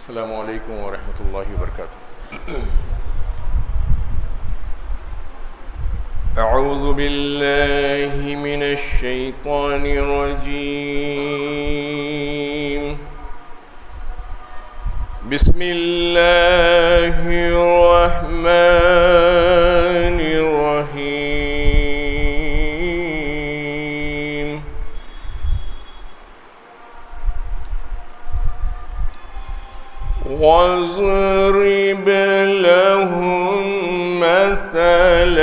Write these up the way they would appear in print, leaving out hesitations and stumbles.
السلام علیکم ورحمۃ اللہ وبرکاتہ۔ اعوذ باللہ من الشیطان الرجیم، بسم اللہ الرحمن الرحیم۔ واضرب لهم مثل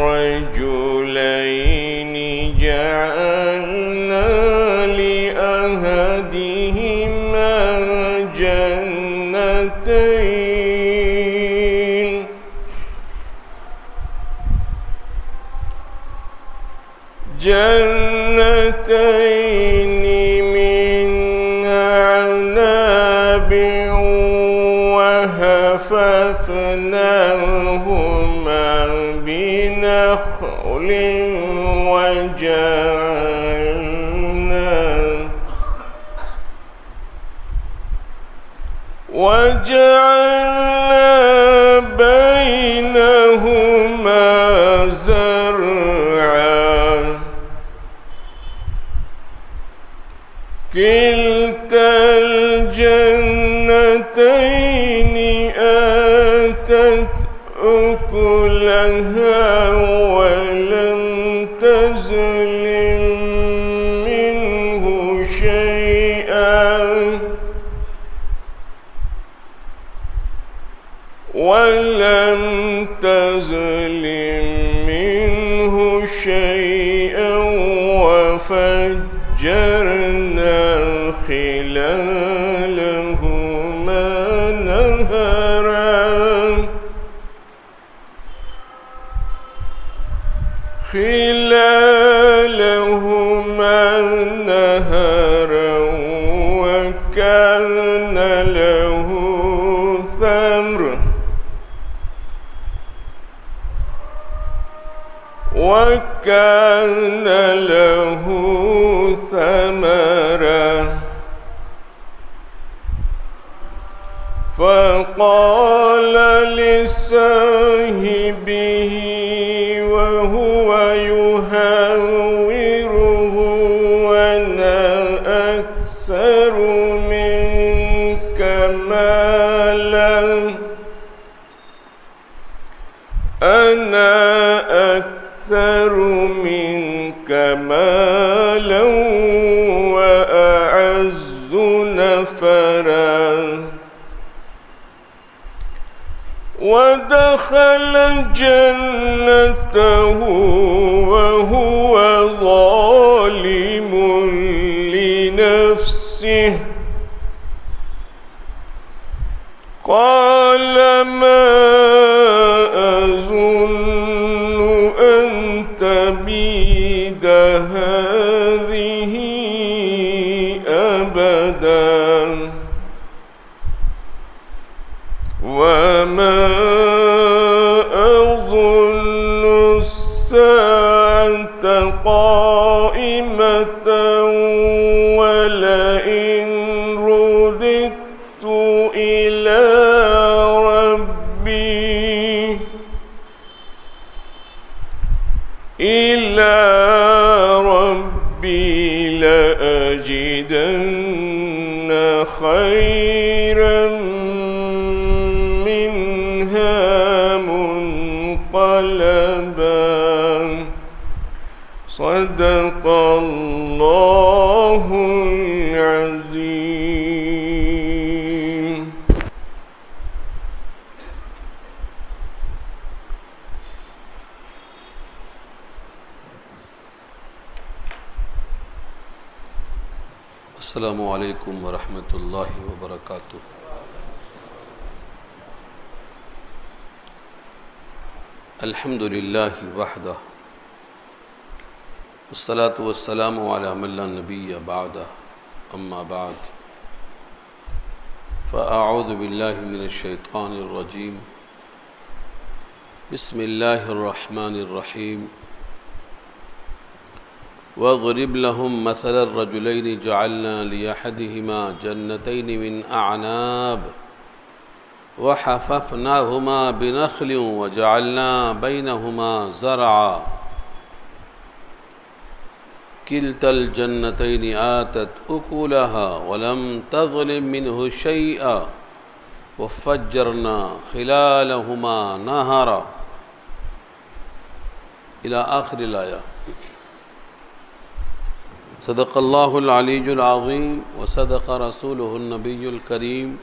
الرجلين جعلنا لأحدهما جنتين من أعناب وحففناهما بنخل وجعلنا بينهما زرعا، كلتا الجنتين آتت أكلها ولم تظلم منه شيئا وفجرنا خلالهما نهرا وكان له ثمرا، فقال لصاحبه وهو يحاوره أنا أكثر منك مالا وأعز نفرا، ودخل جنته وهو ظالم لنفسه، قال ما أظن أن تبيد هذه أبدا، وما أظن الساعة قائمة ولئن رددت إلى ربي لأجدن خيرا منها منقلبا۔ صدق الله العظيم۔ السلام علیکم ورحمۃ اللہ وبرکاتہ۔ الحمد للہ وحدہ، والصلاة والسلام علی من لا نبی بعدہ، اما بعد، فاعوذ باللہ من الشیطان الرجیم، بسم اللہ الرحمن الرحیم۔ واضرب لهم مثل الرجلين جعلنا لأحدهما جنتين من أعناب وحففناهما بنخل وجعلنا بينهما زرعا كلتا الجنتين آتت أكلها ولم تظلم منه شيئا وفجرنا خلالهما نهرا إلى آخر الآية. صدق الله العلي العظيم وصدق رسوله النبي الكريم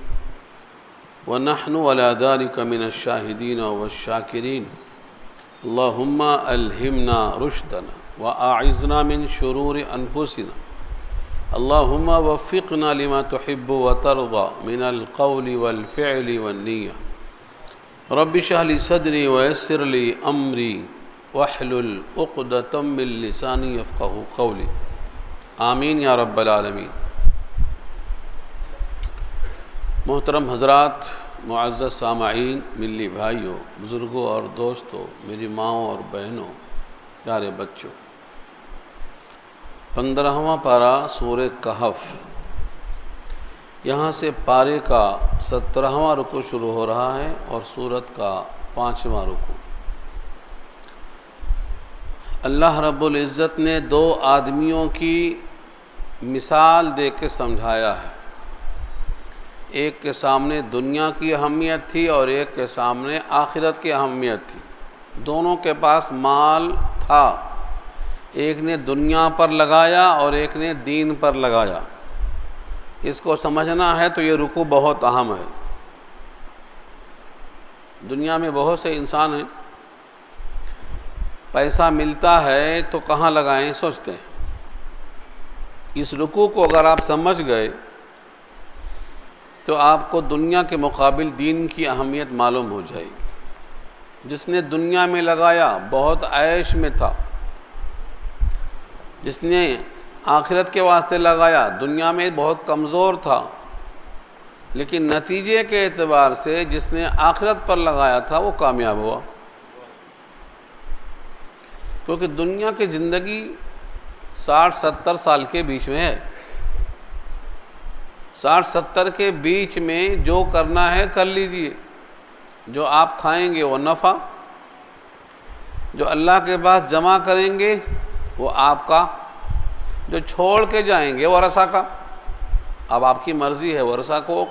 ونحن على ذلك من الشاهدين والشاكرين. اللهم ألهمنا رشدنا وأعذنا من شرور أنفسنا. اللهم وفقنا لما تحب وترضى من القول والفعل والنية. رب اشرح لي صدري ويسر لي أمري واحلل عقدة من لساني يفقهوا قولي. آمین یا رب العالمین. محترم حضرات، معزز سامعین، ملی بھائیوں، بزرگوں اور دوستوں، میری ماؤں اور بہنوں، پیارے بچوں، 15واں پارہ سورہ کہف، یہاں سے پارے کا 17واں رکوع شروع ہو رہا ہے اور سورت کا 5واں رکوع. اللہ رب العزت نے 2 آدمیوں کی مثال دے کے سمجھایا ہے. ایک کے سامنے دنیا کی اہمیت تھی اور ایک کے سامنے آخرت کی اہمیت تھی. دونوں کے پاس مال تھا، ایک نے دنیا پر لگایا اور ایک نے دین پر لگایا. اس کو سمجھنا ہے تو یہ رکوع بہت اہم ہے. دنیا میں بہت سے انسان ہیں، پیسہ ملتا ہے تو کہاں لگائیں سوچتے ہیں. اس رکوع کو اگر آپ سمجھ گئے تو آپ کو دنیا کے مقابل دین کی اہمیت معلوم ہو جائے گی. جس نے دنیا میں لگایا بہت عیش میں تھا، جس نے آخرت کے واسطے لگایا دنیا میں بہت کمزور تھا، لیکن نتیجے کے اعتبار سے جس نے آخرت پر لگایا تھا وہ کامیاب ہوا. کیونکہ دنیا کی زندگی 60-70 سال کے بیچ میں ہے. 60-70 کے بیچ میں جو کرنا ہے کر لیجئے. جو آپ کھائیں گے وہ نفع، جو اللہ کے پاس جمع کریں گے وہ آپ کا، جو چھوڑ کے جائیں گے ورثہ کا. اب آپ کی مرضی ہے، ورثہ کو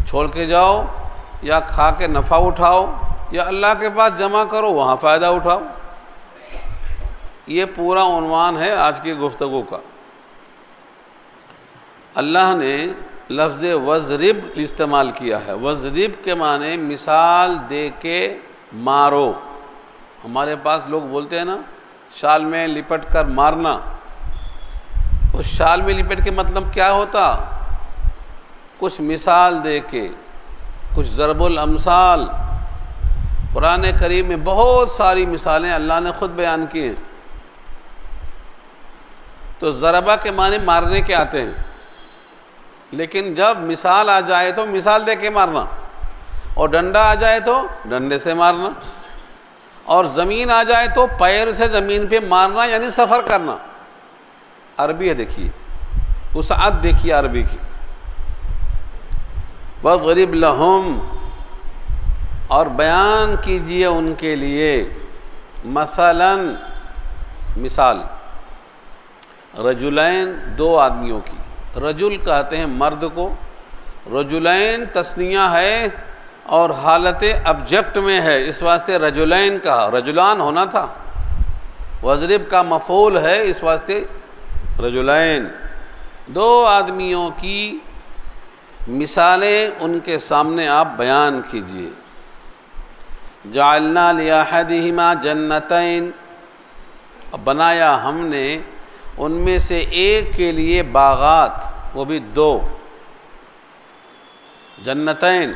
چھوڑ کے جاؤ یا کھا کے نفع اٹھاؤ یا اللہ کے پاس جمع کرو وہاں فائدہ اٹھاؤ. یہ پورا عنوان ہے آج کی گفتگو کا. اللہ نے لفظ وضرب استعمال کیا ہے. وضرب کے معنی مثال دے کے مارو. ہمارے پاس لوگ بولتے ہیں نا شال میں لپٹ کر مارنا. اس شال میں لپٹ کے مطلب کیا ہوتا؟ کچھ مثال دے کے، کچھ ضرب الامثال. قرآن کریم میں بہت ساری مثالیں اللہ نے خود بیان کی ہیں. تو ضربہ کے معنی مارنے کے آتے ہیں، لیکن جب مثال آ جائے تو مثال دے کے مارنا، اور ڈنڈا آ جائے تو ڈنڈے سے مارنا، اور زمین آ جائے تو پیر سے زمین پہ مارنا، یعنی سفر کرنا. عربی ہے، دیکھیے وسعت دیکھیے عربی کی. وَاضْرِبْ لَهُمْ، اور بیان کیجئے ان کے لیے، مثلاً مثال، رجلین 2 آدمیوں کی. رجل کہتے ہیں مرد کو، رجلین تثنیہ ہے اور حالت ابجیکٹ میں ہے، اس واسطے رجلین کہا. رجلان ہونا تھا. وضرب کا مفعول ہے، اس واسطے رجلین. 2 آدمیوں کی مثالیں ان کے سامنے آپ بیان کیجئے. جعلنا لأحدہما جنتین، بنایا ہم نے ان میں سے ایک کے لیے باغات، وہ بھی 2 جنتین،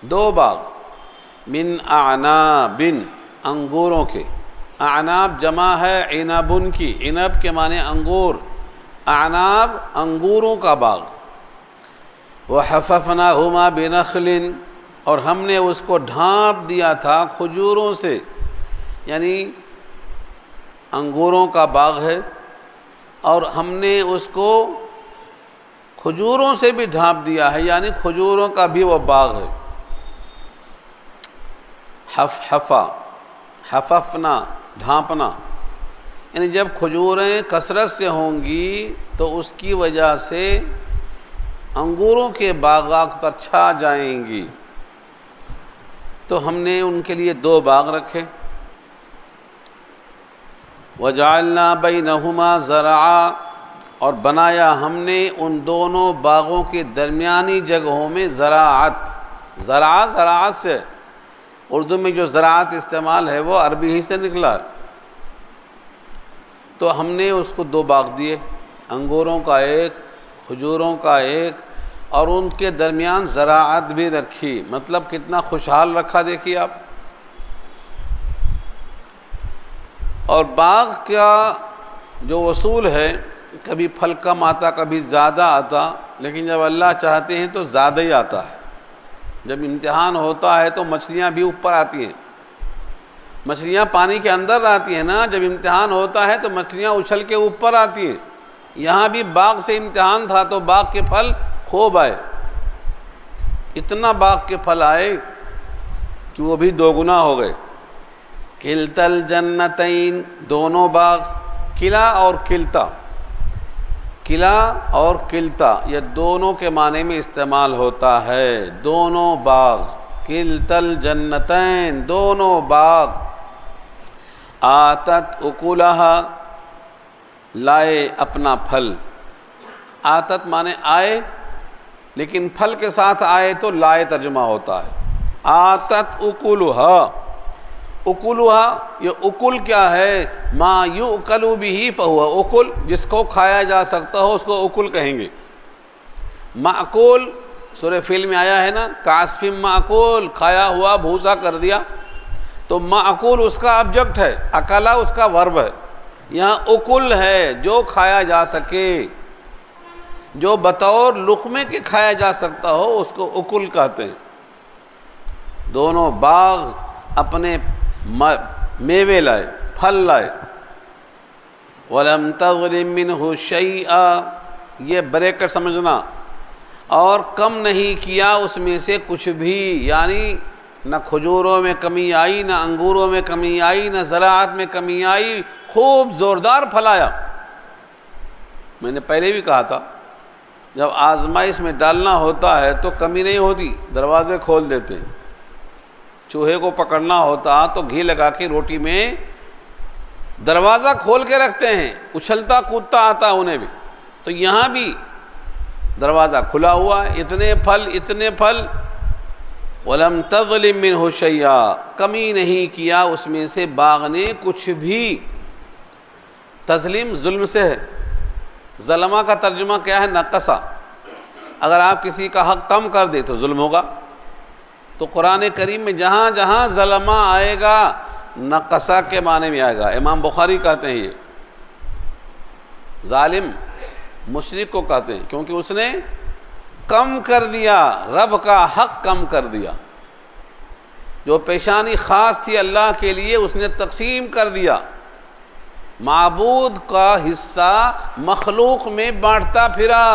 2 باغ. من اعناب، انگوروں کے. اعناب جمع ہے عنبن کی. عنب کے معنی انگور، اعناب انگوروں کا باغ. وحففناہما بنخل، اور ہم نے اس کو ڈھانپ دیا تھا کھجوروں سے. یعنی انگوروں کا باغ ہے اور ہم نے اس کو کھجوروں سے بھی ڈھانپ دیا ہے، یعنی کھجوروں کا بھی وہ باغ ہے۔ حففنا ڈھانپنا، یعنی جب کھجوریں کثرت سے ہوں گی تو اس کی وجہ سے انگوروں کے باغات پر چھا جائیں گی، تو ہم نے ان کے لیے 2 باغ رکھے۔ وَجَعَلْنَا بَيْنَهُمَا زَرْعًا، اور بنایا ہم نے ان دونوں باغوں کے درمیانی جگہوں میں زراعت سے، اردو میں جو زراعت استعمال ہے وہ عربی ہی سے نکلا، تو ہم نے اس کو 2 باغ دیے، انگوروں کا ایک، کھجوروں کا ایک، اور ان کے درمیان زراعت بھی رکھی۔ مطلب کتنا خوشحال رکھا دیکھیے آپ۔ اور باغ کا جو اصول ہے، کبھی پھل کم آتا کبھی زیادہ آتا، لیکن جب اللہ چاہتے ہیں تو زیادہ ہی آتا ہے۔ جب امتحان ہوتا ہے تو مچھلیاں بھی اوپر آتی ہیں، مچھلیاں پانی کے اندر آتی ہیں نا، جب امتحان ہوتا ہے تو مچھلیاں اچھل کے اوپر آتی ہیں۔ یہاں بھی باغ سے امتحان تھا تو باغ کے پھل خوب آئے، اتنا باغ کے پھل آئے کہ وہ بھی 2 گنا ہو گئے۔ کلتا الجنتین، دونوں باغ، کلا اور کلتا، کلا اور کلتا یہ دونوں کے معنی میں استعمال ہوتا ہے، دونوں باغ، کلتا الجنتین، دونوں باغ، آتت اکلہا، لائے اپنا پھل، آتت معنی آئے، لیکن پھل کے ساتھ آئے تو لائے ترجمہ ہوتا ہے۔ آتت اکلہا، اکلہا یہ اکل کیا ہے؟ ما یؤکل بہ فہو اکل، جس کو کھایا جا سکتا ہو اس کو اکل کہیں گے۔ معقول سورہ فیل میں آیا ہے نا، کعصف معقول، کھایا ہوا بھوسا کر دیا، تو معقول اس کا آبجیکٹ ہے، اکلا اس کا ورب ہے۔ یہاں اکل ہے جو کھایا جا سکے، جو بطور لقمے کے کھایا جا سکتا ہو اس کو اکل کہتے ہیں۔ دونوں باغ اپنے میوے لائے، پھل لائے۔ وَلَمْ تَظْلِم مِّنْهُ شَيْئًا، یہ بریکٹ سمجھنا، اور کم نہیں کیا اس میں سے کچھ بھی، یعنی نہ کھجوروں میں کمی آئی، نہ انگوروں میں کمی آئی، نہ زراعت میں کمی آئی، خوب زوردار پھلایا۔ میں نے پہلے بھی کہا تھا جب آزمائش میں ڈالنا ہوتا ہے تو کمی نہیں ہوتی، دروازے کھول دیتے ہیں۔ چوہے کو پکڑنا ہوتا تو گھی لگا کے روٹی میں دروازہ کھول کے رکھتے ہیں، اچھلتا کودتا آتا انہیں بھی، تو یہاں بھی دروازہ کھلا ہوا ہے، اتنے پھل اتنے پھل۔ وَلَمْ تَظْلِم مِّنْهُ شَيْئًا، کمی نہیں کیا اس میں سے باغ نے کچھ بھی۔ تظلیم ظلم سے ہے، ظلمہ کا ترجمہ کیا ہے؟ نقصہ۔ اگر آپ کسی کا حق کم کر دے تو ظلم ہوگا، تو قرآن کریم میں جہاں جہاں ظلمہ آئے گا نقصہ کے معنی میں آئے گا۔ امام بخاری کہتے ہیں یہ ظالم مشرک کو کہتے ہیں، کیونکہ اس نے کم کر دیا، رب کا حق کم کر دیا، جو پیشانی خاص تھی اللہ کے لیے اس نے تقسیم کر دیا، معبود کا حصہ مخلوق میں بانٹتا پھرا،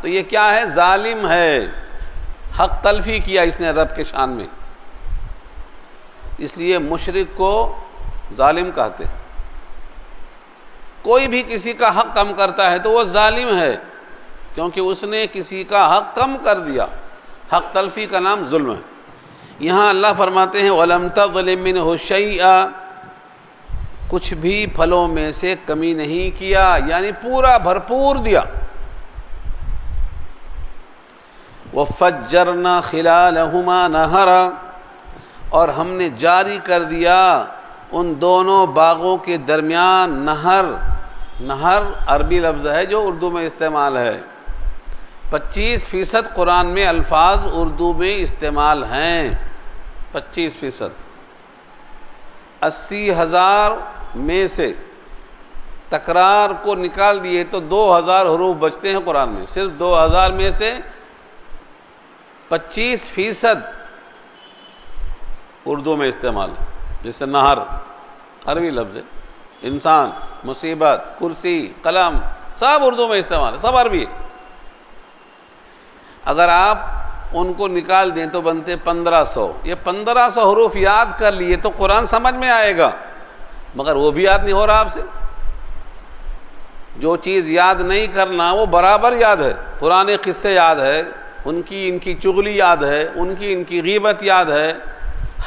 تو یہ کیا ہے؟ ظالم ہے، حق تلفی کیا اس نے رب کے شان میں، اس لیے مشرک کو ظالم کہتے ہیں۔ کوئی بھی کسی کا حق کم کرتا ہے تو وہ ظالم ہے، کیونکہ اس نے کسی کا حق کم کر دیا، حق تلفی کا نام ظلم ہے۔ یہاں اللہ فرماتے ہیں وَلَمْ تَظْلِم مِّنْهُ شَيْئًا، کچھ بھی پھلوں میں سے کمی نہیں کیا، یعنی پورا بھرپور دیا۔ وَفَجَّرْنَا خِلَالَهُمَا نَهَرًا، اور ہم نے جاری کر دیا ان دونوں باغوں کے درمیان نہر۔ نہر عربی لفظ ہے جو اردو میں استعمال ہے۔ 25% قرآن میں الفاظ اردو میں استعمال ہیں، 25%۔ 80,000 میں سے تکرار کو نکال دیے تو 2,000 حروف بچتے ہیں قرآن میں، صرف 2,000 میں سے 25% اردو میں استعمال ہے، جیسے نہر عربی لفظ ہے، انسان، مصیبت، کرسی، قلم، سب اردو میں استعمال ہے، سب عربی ہے۔ اگر آپ ان کو نکال دیں تو بنتے 1500۔ یہ 1500 حروف یاد کر لیے تو قرآن سمجھ میں آئے گا، مگر وہ بھی یاد نہیں ہو رہا آپ سے۔ جو چیز یاد نہیں کرنا وہ برابر یاد ہے، پرانے قصے یاد ہے، ان کی چغلی یاد ہے، ان کی غیبت یاد ہے،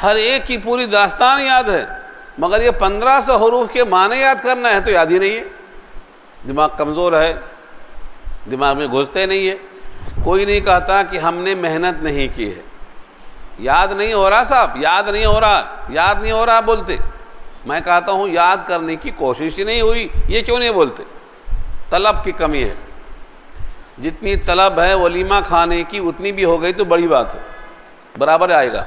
ہر ایک کی پوری داستان یاد ہے، مگر یہ 1500 حروف کے معنی یاد کرنا ہے تو یاد ہی نہیں ہے۔ دماغ کمزور ہے، دماغ میں گھستے نہیں ہے۔ کوئی نہیں کہتا کہ ہم نے محنت نہیں کی ہے، یاد نہیں ہو رہا صاحب، یاد نہیں ہو رہا بولتے۔ میں کہتا ہوں یاد کرنے کی کوشش ہی نہیں ہوئی، یہ کیوں نہیں بولتے؟ طلب کی کمی ہے۔ جتنی طلب ہے ولیمہ کھانے کی اتنی بھی ہو گئی تو بڑی بات ہے، برابر آئے گا۔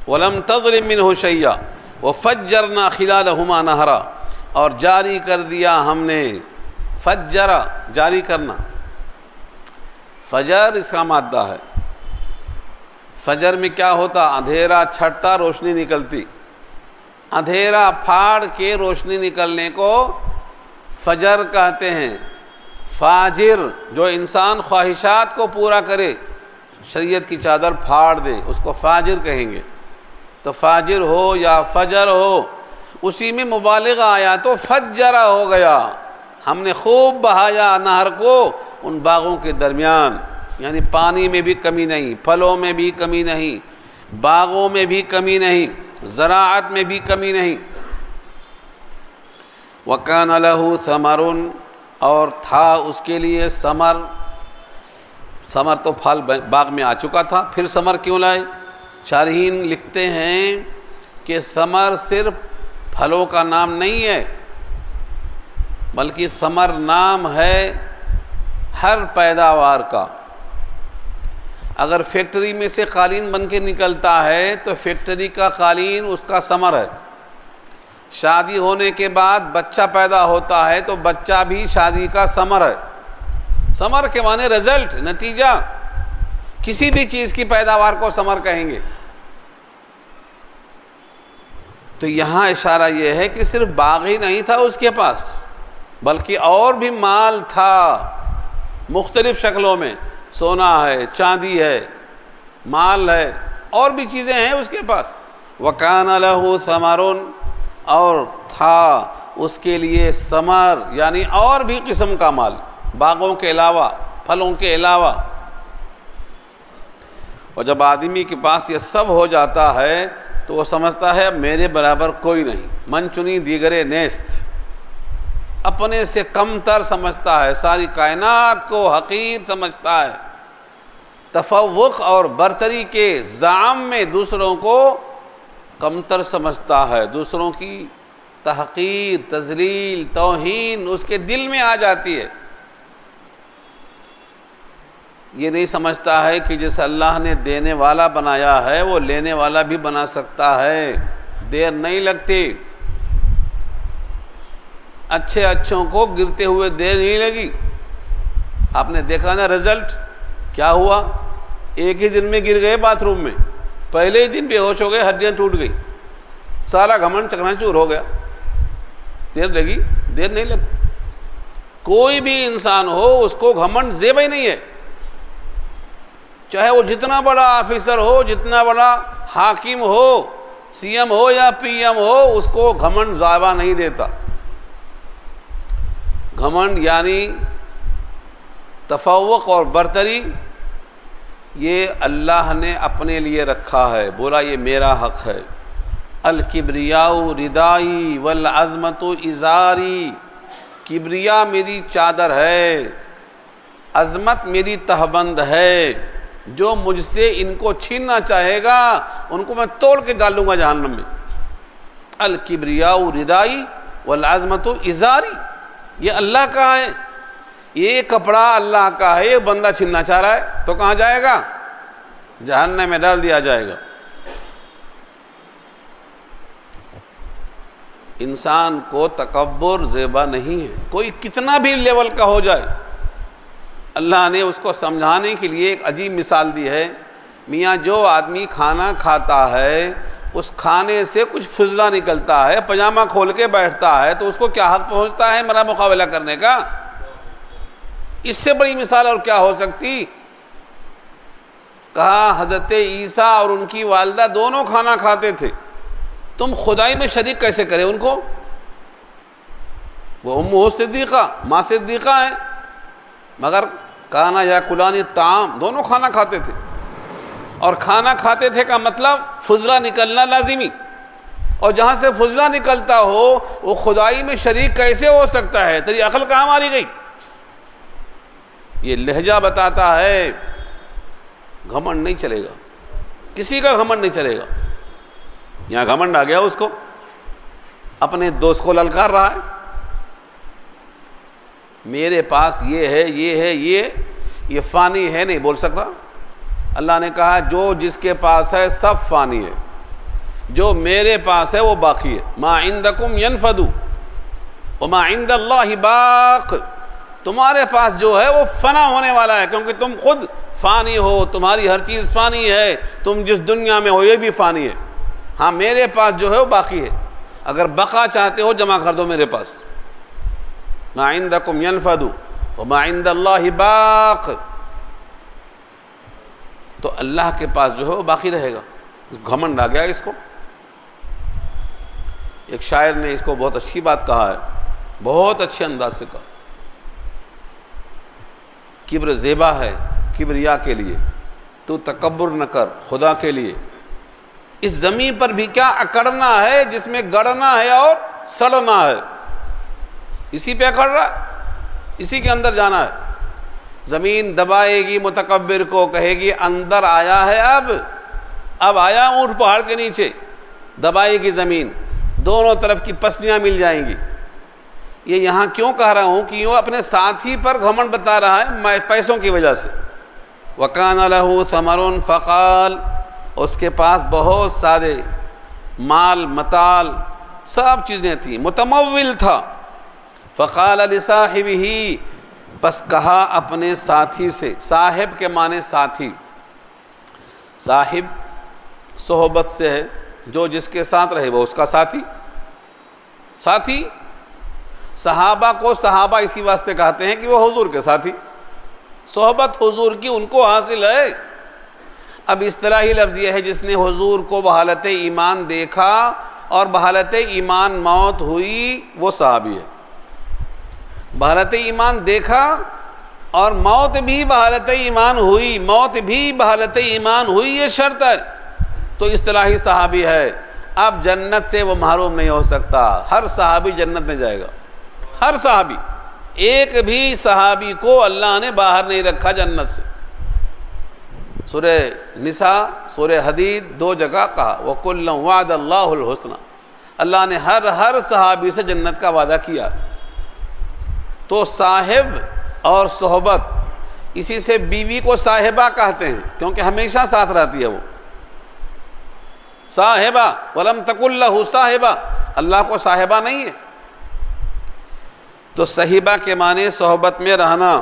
وَلَمْ تَظْلِم مِّنْهُ شَيْئًا وَفَجَّرْنَا خِلَالَهُمَا نَهْرًا، اور جاری کر دیا ہم نے، فجر جاری کرنا، فجر اس کا مادہ ہے۔ فجر میں کیا ہوتا؟ اندھیرا چھٹتا، روشنی نکلتی، اندھیرا پھاڑ کے روشنی نکلنے کو فجر کہتے ہیں۔ فاجر جو انسان خواہشات کو پورا کرے، شریعت کی چادر پھاڑ دے، اس کو فاجر کہیں گے۔ تو فاجر ہو یا فجر ہو، اسی میں مبالغہ آیا تو فجرہ ہو گیا، ہم نے خوب بہایا نہر کو ان باغوں کے درمیان، یعنی پانی میں بھی کمی نہیں، پھلوں میں بھی کمی نہیں، باغوں میں بھی کمی نہیں، زراعت میں بھی کمی نہیں۔ وَكَانَ لَهُ ثَمَرٌ، اور تھا اس کے لیے ثمر۔ ثمر تو پھل باغ میں آ چکا تھا، پھر ثمر کیوں لائے؟ شارحین لکھتے ہیں کہ ثمر صرف پھلوں کا نام نہیں ہے، بلکہ ثمر نام ہے ہر پیداوار کا۔ اگر فیکٹری میں سے قالین بن کے نکلتا ہے تو فیکٹری کا قالین اس کا ثمر ہے۔ شادی ہونے کے بعد بچہ پیدا ہوتا ہے تو بچہ بھی شادی کا ثمر ہے۔ ثمر کے معنی رزلٹ، نتیجہ، کسی بھی چیز کی پیداوار کو ثمر کہیں گے۔ تو یہاں اشارہ یہ ہے کہ صرف باغ ہی نہیں تھا اس کے پاس، بلکہ اور بھی مال تھا مختلف شکلوں میں، سونا ہے، چاندی ہے، مال ہے، اور بھی چیزیں ہیں اس کے پاس۔ وَكَانَ لَهُ ثَمَرٌ، اور تھا اس کے لیے ثمر، یعنی اور بھی قسم کا مال، باغوں کے علاوہ، پھلوں کے علاوہ۔ اور جب آدمی کے پاس یہ سب ہو جاتا ہے تو وہ سمجھتا ہے اب میرے برابر کوئی نہیں، من چنی دیگرے نیست، اپنے سے کم تر سمجھتا ہے، ساری کائنات کو حقیر سمجھتا ہے، تفوق اور برتری کے زعم میں دوسروں کو کمتر سمجھتا ہے، دوسروں کی تحقیر، تذلیل، توہین اس کے دل میں آ جاتی ہے۔ یہ نہیں سمجھتا ہے کہ جیسے اللہ نے دینے والا بنایا ہے وہ لینے والا بھی بنا سکتا ہے، دیر نہیں لگتی، اچھوں کو گرتے ہوئے دیر نہیں لگی۔ آپ نے دیکھا نا رزلٹ کیا ہوا؟ ایک ہی دن میں گر گئے باتھ روم میں، پہلے ہی دن بے ہوش ہو گئے، ہڈیاں ٹوٹ گئی، سارا گھمنڈ چکنا چور ہو گیا۔ دیر لگی؟ دیر نہیں لگتی۔ کوئی بھی انسان ہو اس کو گھمنڈ زیب ہی نہیں ہے، چاہے وہ جتنا بڑا آفیسر ہو، جتنا بڑا حاکم ہو، سی ایم ہو یا پی ایم ہو، اس کو گھمنڈ زیبہ نہیں دیتا۔ گھمنڈ یعنی تفوق اور برتری، یہ اللہ نے اپنے لیے رکھا ہے، بولا یہ میرا حق ہے۔ الکبریاء ردائی والعظمت ازاری، کبریا میری چادر ہے، عظمت میری تہبند ہے، جو مجھ سے ان کو چھیننا چاہے گا ان کو میں توڑ کے ڈالوں گا جہنم میں۔ الکبریاء ردائی والعظمت ازاری، یہ اللہ کا ہے، یہ کپڑا اللہ کا ہے، یہ بندہ چھیننا چاہ رہا ہے تو کہاں جائے گا؟ جہنم میں ڈال دیا جائے گا۔ انسان کو تکبر زیبا نہیں ہے، کوئی کتنا بھی لیول کا ہو جائے۔ اللہ نے اس کو سمجھانے کے لیے ایک عجیب مثال دی ہے۔ میاں جو آدمی کھانا کھاتا ہے اس کھانے سے کچھ فضلہ نکلتا ہے، پجامہ کھول کے بیٹھتا ہے، تو اس کو کیا حق پہنچتا ہے میرا مقابلہ کرنے کا؟ اس سے بڑی مثال اور کیا ہو سکتی؟ کہا حضرت عیسیٰ اور ان کی والدہ دونوں کھانا کھاتے تھے، تم خدائی میں شریک کیسے کرے ان کو؟ وہ امہ صدیقہ، ماں صدیقہ ہیں، مگر کانا یاکلان الطعام، دونوں کھانا کھاتے تھے، اور کھانا کھاتے تھے کا مطلب فضلہ نکلنا لازمی، اور جہاں سے فضلہ نکلتا ہو وہ خدائی میں شریک کیسے ہو سکتا ہے؟ تیری عقل کہاں ماری گئی؟ یہ لہجہ بتاتا ہے گھمنڈ نہیں چلے گا، کسی کا گھمنڈ نہیں چلے گا۔ یہاں گھمنڈ آ گیا، اس کو اپنے دوست کو للکار رہا ہے، میرے پاس یہ ہے، یہ ہے، یہ فانی ہے، نہیں بول سکتا۔ اللہ نے کہا جو جس کے پاس ہے سب فانی ہے، جو میرے پاس ہے وہ باقی ہے۔ ما عندکم ینفد وما عند اللہ باق، تمہارے پاس جو ہے وہ فنا ہونے والا ہے، کیونکہ تم خود فانی ہو، تمہاری ہر چیز فانی ہے، تم جس دنیا میں ہو یہ بھی فانی ہے۔ ہاں میرے پاس جو ہے وہ باقی ہے، اگر بقا چاہتے ہو جمع کر دو میرے پاس۔ ما عندکم ینفد وما عند اللہ باق، تو اللہ کے پاس جو ہے وہ باقی رہے گا۔ گھمنڈ آ گیا اس کو۔ ایک شاعر نے اس کو بہت اچھی بات کہا ہے، بہت اچھے انداز سے کہا، کبر زیبا ہے کبریا کے لیے، تو تکبر نہ کر خدا کے لیے۔ اس زمین پر بھی کیا اکڑنا ہے جس میں گڑنا ہے اور سڑنا ہے، اسی پہ اکڑ رہا، اسی کے اندر جانا ہے۔ زمین دبائے گی متکبر کو، کہے گی اندر آیا ہے، اب آیا اونٹ پہاڑ کے نیچے، دبائے گی زمین، دونوں طرف کی پسلیاں مل جائیں گی۔ یہ یہاں کیوں کہہ رہا ہوں کہ وہ اپنے ساتھی پر گھمنڈ بتا رہا ہے پیسوں کی وجہ سے۔ وَكَانَ لَهُ ثَمَرٌ فَقَالَ، اس کے پاس بہت سارے مال متال سب چیزیں تھیں، متمول تھا۔ فَقَالَ لِصَاحِبِهِ، بس کہا اپنے ساتھی سے، صاحب کے معنی ساتھی، صاحب صحبت سے ہے، جو جس کے ساتھ رہے وہ اس کا ساتھی۔ ساتھی صحابہ کو صحابہ اسی واسطے کہتے ہیں کہ وہ حضور کے ساتھی، صحبت حضور کی ان کو حاصل ہے۔ اب اصطلاحی لفظ یہ ہے جس نے حضور کو بحالت ایمان دیکھا اور بحالت ایمان موت ہوئی وہ صحابی ہے۔ بحالت ایمان دیکھا اور موت بھی بحالت ایمان ہوئی، موت بھی بحالت ایمان ہوئی، یہ شرط ہے، تو اصطلاحی صحابی ہے۔ اب جنت سے وہ محروم نہیں ہو سکتا، ہر صحابی جنت میں جائے گا، ہر صحابی، ایک بھی صحابی کو اللہ نے باہر نہیں رکھا جنت سے۔ سورہ نساء، سورہ حدید دو جگہ کہا وَكُلًّا وَعَدَ اللَّهُ الْحُسْنَى، اللہ نے ہر صحابی سے جنت کا وعدہ کیا۔ تو صاحب اور صحبت، اسی سے بیوی کو صاحبہ کہتے ہیں کیونکہ ہمیشہ ساتھ رہتی ہے وہ، صاحبہ وَلَمْ تَكُن لَهُ صَاحِبَةٌ، اللہ کو صاحبہ نہیں ہے۔ تو صحیبہ کے معنی صحبت میں رہنا۔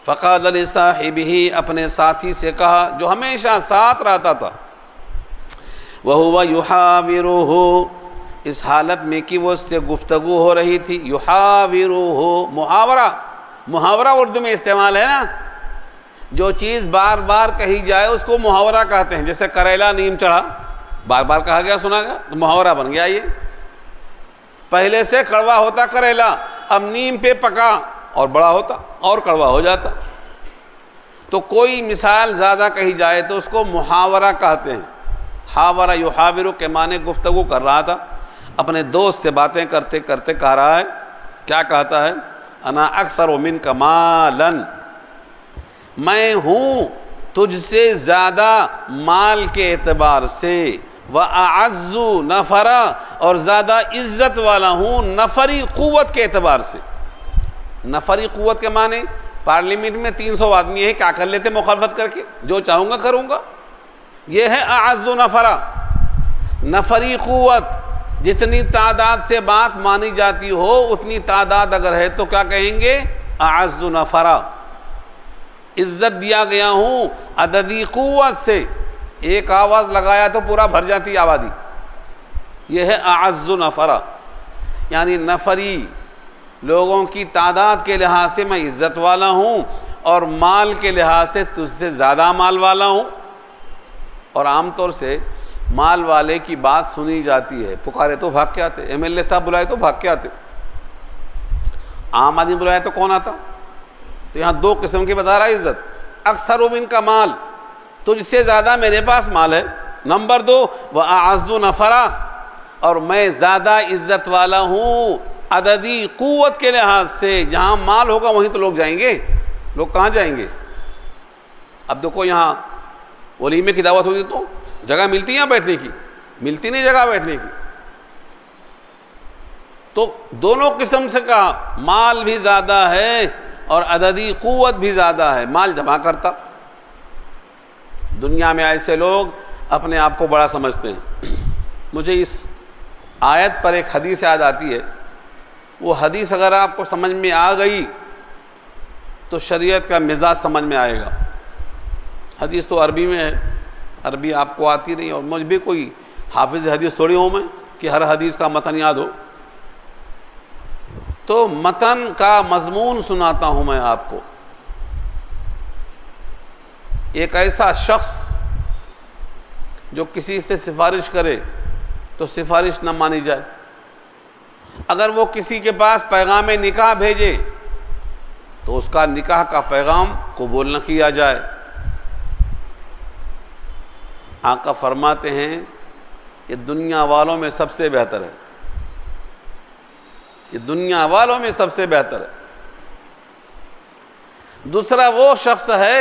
فقال لصاحبہ، اپنے ساتھی سے کہا جو ہمیشہ ساتھ رہتا تھا، وَهُوَ يُحَاوِرُهُ، اس حالت میں کہ وہ اس سے گفتگو ہو رہی تھی۔ يُحَاوِرُهُ، محاورہ اردو میں استعمال ہے نا، جو چیز بار بار کہی جائے اس کو محاورہ کہتے ہیں۔ جیسے کریلا نیم چڑھا، بار بار کہا گیا سنا گیا تو محاورہ بن گیا۔ یہ پہلے سے کڑوا ہوتا کریلا، اب نیم پہ پکا اور بڑا ہوتا اور کڑوا ہو جاتا۔ تو کوئی مثال زیادہ کہی جائے تو اس کو محاورہ کہتے ہیں۔ حاورہ یحاورو کے معنی گفتگو کر رہا تھا، اپنے دوست سے باتیں کرتے کرتے کہہ رہا ہے، کیا کہتا ہے؟ انا اکثر منک مالا، میں ہوں تجھ سے زیادہ مال کے اعتبار سے، وَأَعَزُّ نَفَرًا، اور زیادہ عزت والا ہوں نفری قوت کے اعتبار سے۔ نفری قوت کے معنی پارلیمنٹ میں 300 آدمی ہیں، کیا کر لیتے مخالفت کر کے؟ جو چاہوں گا کروں گا، یہ ہے اعز نفرا۔ نفری قوت، جتنی تعداد سے بات مانی جاتی ہو اتنی تعداد اگر ہے تو کیا کہیں گے؟ اعز نفرا، عزت دیا گیا ہوں عددی قوت سے۔ ایک آواز لگایا تو پورا بھر جاتی آبادی۔ یہ ہے اعز نفرا، یعنی نفری، لوگوں کی تعداد کے لحاظ سے میں عزت والا ہوں اور مال کے لحاظ سے تجھ سے زیادہ مال والا ہوں۔ اور عام طور سے مال والے کی بات سنی جاتی ہے، پکارے تو بھاگ کے آتے، ایم ایل اے صاحب بلائے تو بھاگ کے آتے، عام آدمی بلائے تو کون آتا؟ تو یہاں دو قسم کی بتا رہا ہے عزت، اکثر من کا مال، تجھ سے زیادہ میرے پاس مال ہے، نمبر دو وَأَعَزُّ نَفَرًا، اور میں زیادہ عزت والا ہوں عددی قوت کے لحاظ سے، جہاں مال ہوگا وہیں تو لوگ جائیں گے، لوگ کہاں جائیں گے؟ اب دیکھو یہاں ولیمے کی دعوت ہوتی تو جگہ ملتی ہے بیٹھنے کی؟ ملتی نہیں جگہ بیٹھنے کی۔ تو دونوں قسم سے کہا، مال بھی زیادہ ہے اور عددی قوت بھی زیادہ ہے، مال جمع کرتا۔ دنیا میں ایسے لوگ اپنے آپ کو بڑا سمجھتے ہیں۔ مجھے اس آیت پر ایک حدیث یاد آتی ہے، وہ حدیث اگر آپ کو سمجھ میں آ گئی تو شریعت کا مزاج سمجھ میں آئے گا۔ حدیث تو عربی میں ہے، عربی آپ کو آتی نہیں، اور مجھ بھی کوئی حافظ حدیث تھوڑی ہوں میں کہ ہر حدیث کا متن یاد ہو۔ تو متن کا مضمون سناتا ہوں میں آپ کو۔ ایک ایسا شخص جو کسی سے سفارش کرے تو سفارش نہ مانی جائے، اگر وہ کسی کے پاس پیغام نکاح بھیجے تو اس کا نکاح کا پیغام قبول نہ کیا جائے۔ آقا فرماتے ہیں یہ دنیا والوں میں سب سے بہتر ہے، یہ دنیا والوں میں سب سے بہتر ہے۔ دوسرا وہ شخص ہے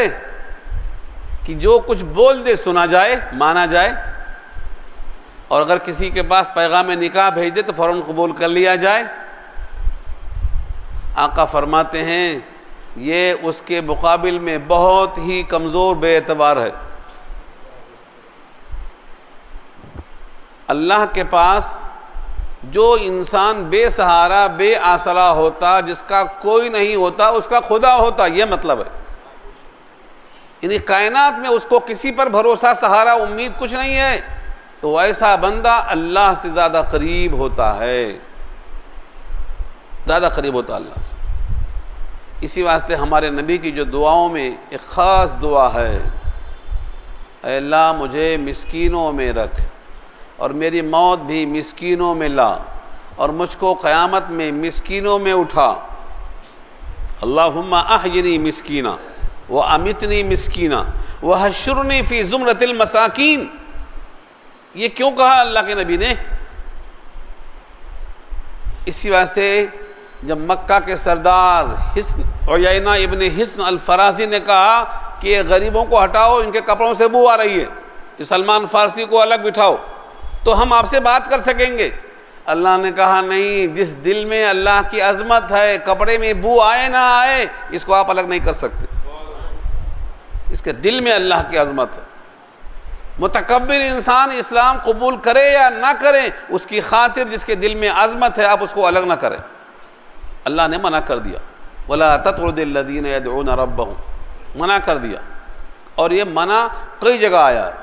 کہ جو کچھ بول دے سنا جائے، مانا جائے، اور اگر کسی کے پاس پیغام نکاح بھیج دے تو فوراً قبول کر لیا جائے۔ آقا فرماتے ہیں یہ اس کے مقابل میں بہت ہی کمزور بے اعتبار ہے۔ اللہ کے پاس جو انسان بے سہارا بے آسرا ہوتا، جس کا کوئی نہیں ہوتا، اس کا خدا ہوتا، یہ مطلب ہے۔ یعنی کائنات میں اس کو کسی پر بھروسہ، سہارا، امید کچھ نہیں ہے، تو ایسا بندہ اللہ سے زیادہ قریب ہوتا ہے، زیادہ قریب ہوتا اللہ سے۔ اسی واسطے ہمارے نبی کی جو دعاؤں میں ایک خاص دعا ہے، اے اللہ مجھے مسکینوں میں رکھ اور میری موت بھی مسکینوں میں لا، اور مجھ کو قیامت میں مسکینوں میں اٹھا۔ اللہم احینی مسکینا وامتنی مسکینا وحشرنی فی زمرۃ المساکین۔ یہ کیوں کہا اللہ کے نبی نے؟ اسی واسطے جب مکہ کے سردار عیینہ ابن حصن الفرازی نے کہا کہ یہ غریبوں کو ہٹاؤ، ان کے کپڑوں سے بو آ رہی ہے، یہ سلمان فارسی کو الگ بٹھاؤ تو ہم آپ سے بات کر سکیں گے۔ اللہ نے کہا نہیں، جس دل میں اللہ کی عظمت ہے، کپڑے میں بو آئے نہ آئے، اس کو آپ الگ نہیں کر سکتے، اس کے دل میں اللہ کی عظمت ہے۔ متکبر انسان اسلام قبول کرے یا نہ کرے، اس کی خاطر جس کے دل میں عظمت ہے آپ اس کو الگ نہ کریں۔ اللہ نے منع کر دیا، وَلَا تَطْرُدِ الَّذِينَ يَدْعُونَ رَبَّهُمْ، منع کر دیا، اور یہ منع کئی جگہ آیا ہے۔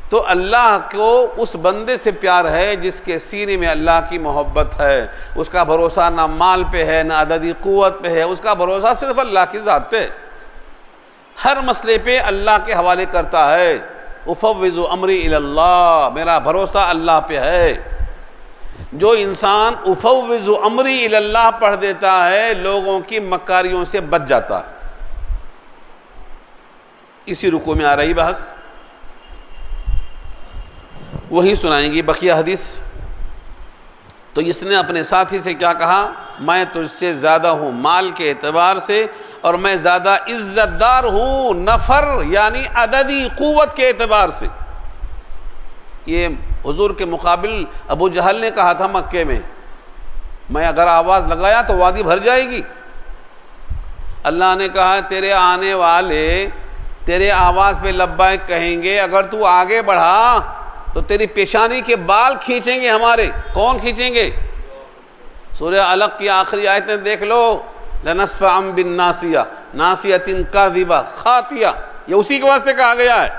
تو اللہ کو اس بندے سے پیار ہے جس کے سینے میں اللہ کی محبت ہے، اس کا بھروسہ نہ مال پہ ہے نہ عددی قوت پہ ہے، اس کا بھروسہ صرف اللہ کی ذات پہ ہے، ہر مسئلے پہ اللہ کے حوالے کرتا ہے۔ افوض امری الی اللہ، میرا بھروسہ اللہ پہ ہے۔ جو انسان افوض امری الی اللہ پڑھ دیتا ہے لوگوں کی مکاریوں سے بچ جاتا ہے۔ اسی رکوع میں آ رہی بحث، وہی سنائیں گی بقیہ حدیث۔ تو اس نے اپنے ساتھی سے کیا کہا؟ میں تجھ سے زیادہ ہوں مال کے اعتبار سے، اور میں زیادہ عزت دار ہوں نفر یعنی عددی قوت کے اعتبار سے۔ یہ حضور کے مقابل ابو جہل نے کہا تھا مکے میں اگر آواز لگایا تو وادی بھر جائے گی۔ اللہ نے کہا تیرے آنے والے تیرے آواز پہ لبیک کہیں گے، اگر تو آگے بڑھا تو تیری پیشانی کے بال کھینچیں گے ہمارے۔ کون کھینچیں گے؟ سورہ علق کی آخری آیتیں دیکھ لو، لَنَصْفَعًا بِالنَّاصِيَةِ نَاصِيَةٍ كَاذِبَةٍ خَاطِئَةٍ، یہ اسی کے واسطے کہا گیا ہے۔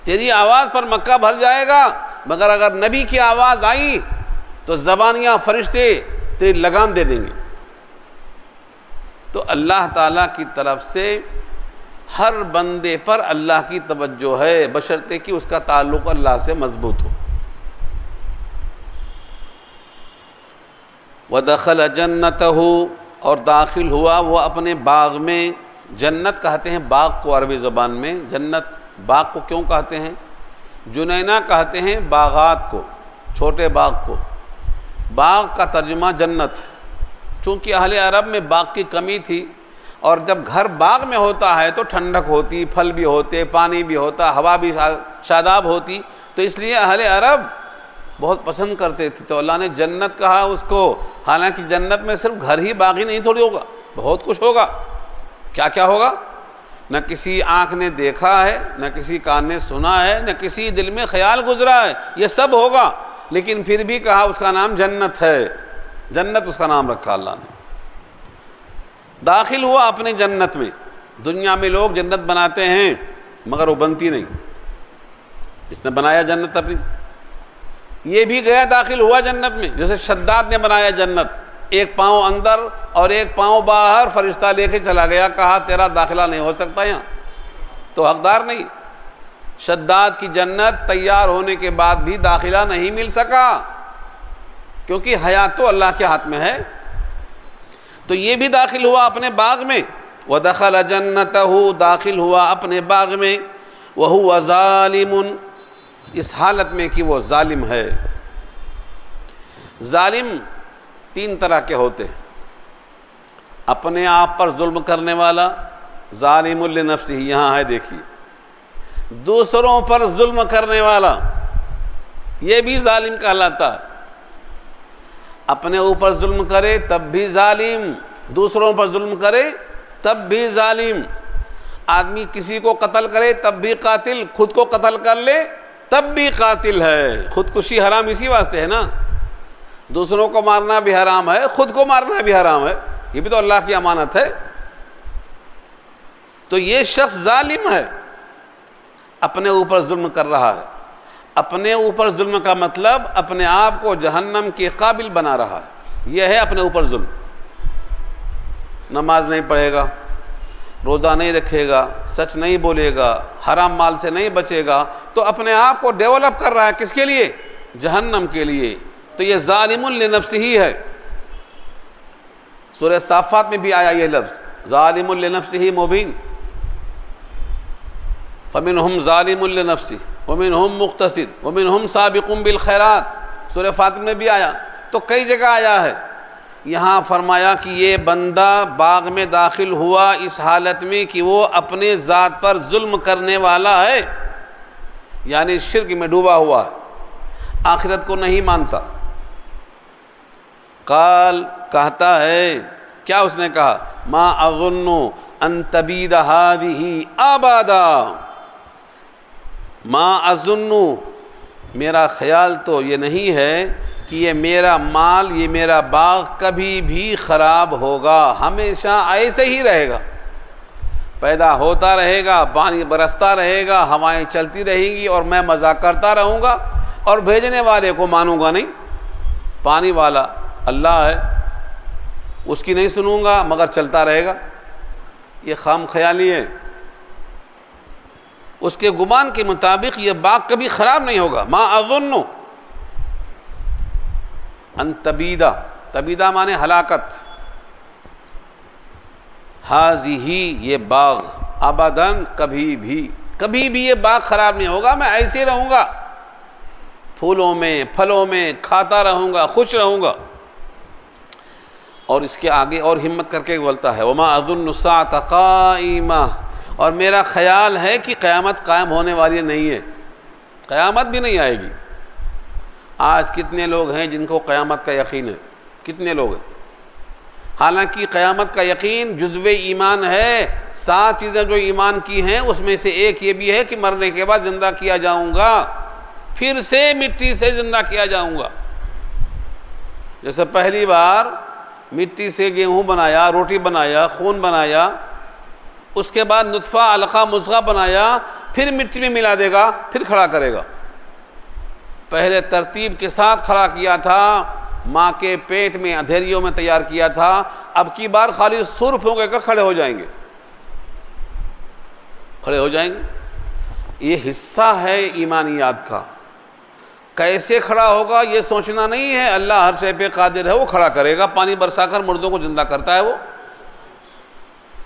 تیری آواز پر مکہ بھر جائے گا، مگر اگر نبی کی آواز آئی تو زبانیاں فرشتے تیری لگام دے دیں گے۔ تو اللہ تعالیٰ کی طرف سے ہر بندے پر اللہ کی توجہ ہے، بشرطے کہ اس کا تعلق اللہ سے مضبوط ہو۔ وَدَخَلَ جَنَّتَهُ، اور داخل ہوا وہ اپنے باغ میں۔ جنت کہتے ہیں باغ کو عربی زبان میں، جنت باغ کو کیوں کہتے ہیں؟ جنینا کہتے ہیں باغات کو، چھوٹے باغ کو۔ باغ کا ترجمہ جنت ہے، چونکہ اہل عرب میں باغ کی کمی تھی، اور جب گھر باغ میں ہوتا ہے تو ٹھنڈک ہوتی، پھل بھی ہوتے، پانی بھی ہوتا، ہوا بھی شاداب ہوتی، تو اس لیے اہل عرب بہت پسند کرتے تھے، تو اللہ نے جنت کہا اس کو۔ حالانکہ جنت میں صرف گھر ہی باغی نہیں تھوڑی ہوگا، بہت کچھ ہوگا۔ کیا کیا ہوگا؟ نہ کسی آنکھ نے دیکھا ہے، نہ کسی کان نے سنا ہے، نہ کسی دل میں خیال گزرا ہے، یہ سب ہوگا، لیکن پھر بھی کہا اس کا نام جنت ہے، جنت اس کا نام رکھا اللہ نے۔ داخل ہوا اپنے جنت میں۔ دنیا میں لوگ جنت بناتے ہیں مگر وہ بنتی نہیں، اس نے بنایا جنت اپنی، یہ بھی گیا داخل ہوا جنت میں، جیسے شداد نے بنایا جنت، ایک پاؤں اندر اور ایک پاؤں باہر، فرشتہ لے کے چلا گیا، کہا تیرا داخلہ نہیں ہو سکتا یہاں، تو حقدار نہیں۔ شداد کی جنت تیار ہونے کے بعد بھی داخلہ نہیں مل سکا، کیونکہ حیات تو اللہ کے ہاتھ میں ہے۔ تو یہ بھی داخل ہوا اپنے باغ میں۔ وَدَخَلَ جَنَّتَهُ، داخل ہوا اپنے باغ میں۔ وَهُوَ ظَالِمٌ، اس حالت میں کہ وہ ظالم ہے۔ ظالم تین طرح کے ہوتے ہیں، اپنے آپ پر ظلم کرنے والا، ظالم لنفسہ، یہاں ہے دیکھیے، دوسروں پر ظلم کرنے والا، یہ بھی ظالم کہلاتا ہے۔ اپنے اوپر ظلم کرے تب بھی ظالم، دوسروں پر ظلم کرے تب بھی ظالم۔ آدمی کسی کو قتل کرے تب بھی قاتل، خود کو قتل کر لے تب بھی قاتل ہے۔ خودکشی حرام اسی واسطے ہے نا، دوسروں کو مارنا بھی حرام ہے، خود کو مارنا بھی حرام ہے، یہ بھی تو اللہ کی امانت ہے۔ تو یہ شخص ظالم ہے، اپنے اوپر ظلم کر رہا ہے۔ اپنے اوپر ظلم کا مطلب اپنے آپ کو جہنم کے قابل بنا رہا ہے، یہ ہے اپنے اوپر ظلم۔ نماز نہیں پڑھے گا، روزہ نہیں رکھے گا، سچ نہیں بولے گا، حرام مال سے نہیں بچے گا، تو اپنے آپ کو ڈیولپ کر رہا ہے، کس کے لیے؟ جہنم کے لیے۔ تو یہ ظالم لنفسہ ہی ہے۔ سورہ صافات میں بھی آیا یہ لفظ، ظالم لنفسہ مبین، فمنہم ظالم لنفسہ ومنہم مقتصد ومنہم سابق بالخیرات، سورہ فاطر میں بھی آیا، تو کئی جگہ آیا ہے۔ یہاں فرمایا کہ یہ بندہ باغ میں داخل ہوا اس حالت میں کہ وہ اپنے ذات پر ظلم کرنے والا ہے، یعنی شرک میں ڈوبا ہوا ہے، آخرت کو نہیں مانتا۔ قال، کہتا ہے، کیا اس نے کہا؟ ما اظن ان تبید هذه ابدا، ما اظن، میرا خیال تو یہ نہیں ہے کہ یہ میرا مال، یہ میرا باغ کبھی بھی خراب ہوگا، ہمیشہ ایسے ہی رہے گا، پیدا ہوتا رہے گا، پانی برستا رہے گا، ہوائیں چلتی رہیں گی، اور میں مزہ کرتا رہوں گا، اور بھیجنے والے کو مانوں گا نہیں۔ پانی والا اللہ ہے، اس کی نہیں سنوں گا مگر چلتا رہے گا، یہ خام خیالی ہے۔ اس کے گمان کے مطابق یہ باغ کبھی خراب نہیں ہوگا۔ ما اظن ان تبیدہ، تبیدہ مانے ہلاکت، ہذہ، یہ باغ، ابداً، کبھی بھی یہ باغ خراب نہیں ہوگا، میں ایسے رہوں گا، پھولوں میں پھلوں میں کھاتا رہوں گا، خوش رہوں گا۔ اور اس کے آگے اور ہمت کر کے بولتا ہے، وما اظن الساعۃ قائمہ، اور میرا خیال ہے کہ قیامت قائم ہونے والی نہیں ہے، قیامت بھی نہیں آئے گی۔ آج کتنے لوگ ہیں جن کو قیامت کا یقین ہے؟ کتنے لوگ ہیں؟ حالانکہ قیامت کا یقین جزو ایمان ہے، 7 چیزیں جو ایمان کی ہیں اس میں سے ایک یہ بھی ہے کہ مرنے کے بعد زندہ کیا جاؤں گا، پھر سے مٹی سے زندہ کیا جاؤں گا۔ جیسے پہلی بار مٹی سے گیہوں بنایا، روٹی بنایا، خون بنایا، اس کے بعد نطفہ، علقہ، مضغہ بنایا، پھر مٹی میں ملا دے گا، پھر کھڑا کرے گا۔ پہلے ترتیب کے ساتھ کھڑا کیا تھا، ماں کے پیٹ میں اندھیریوں میں تیار کیا تھا، اب کی بار خالی سر پھونکے کر کھڑے ہو جائیں گے، کھڑے ہو جائیں گے۔ یہ حصہ ہے ایمانیات کا۔ کیسے کھڑا ہوگا یہ سوچنا نہیں ہے، اللہ ہر شے پہ قادر ہے، وہ کھڑا کرے گا۔ پانی برسا کر مردوں کو زندہ کرتا ہے وہ،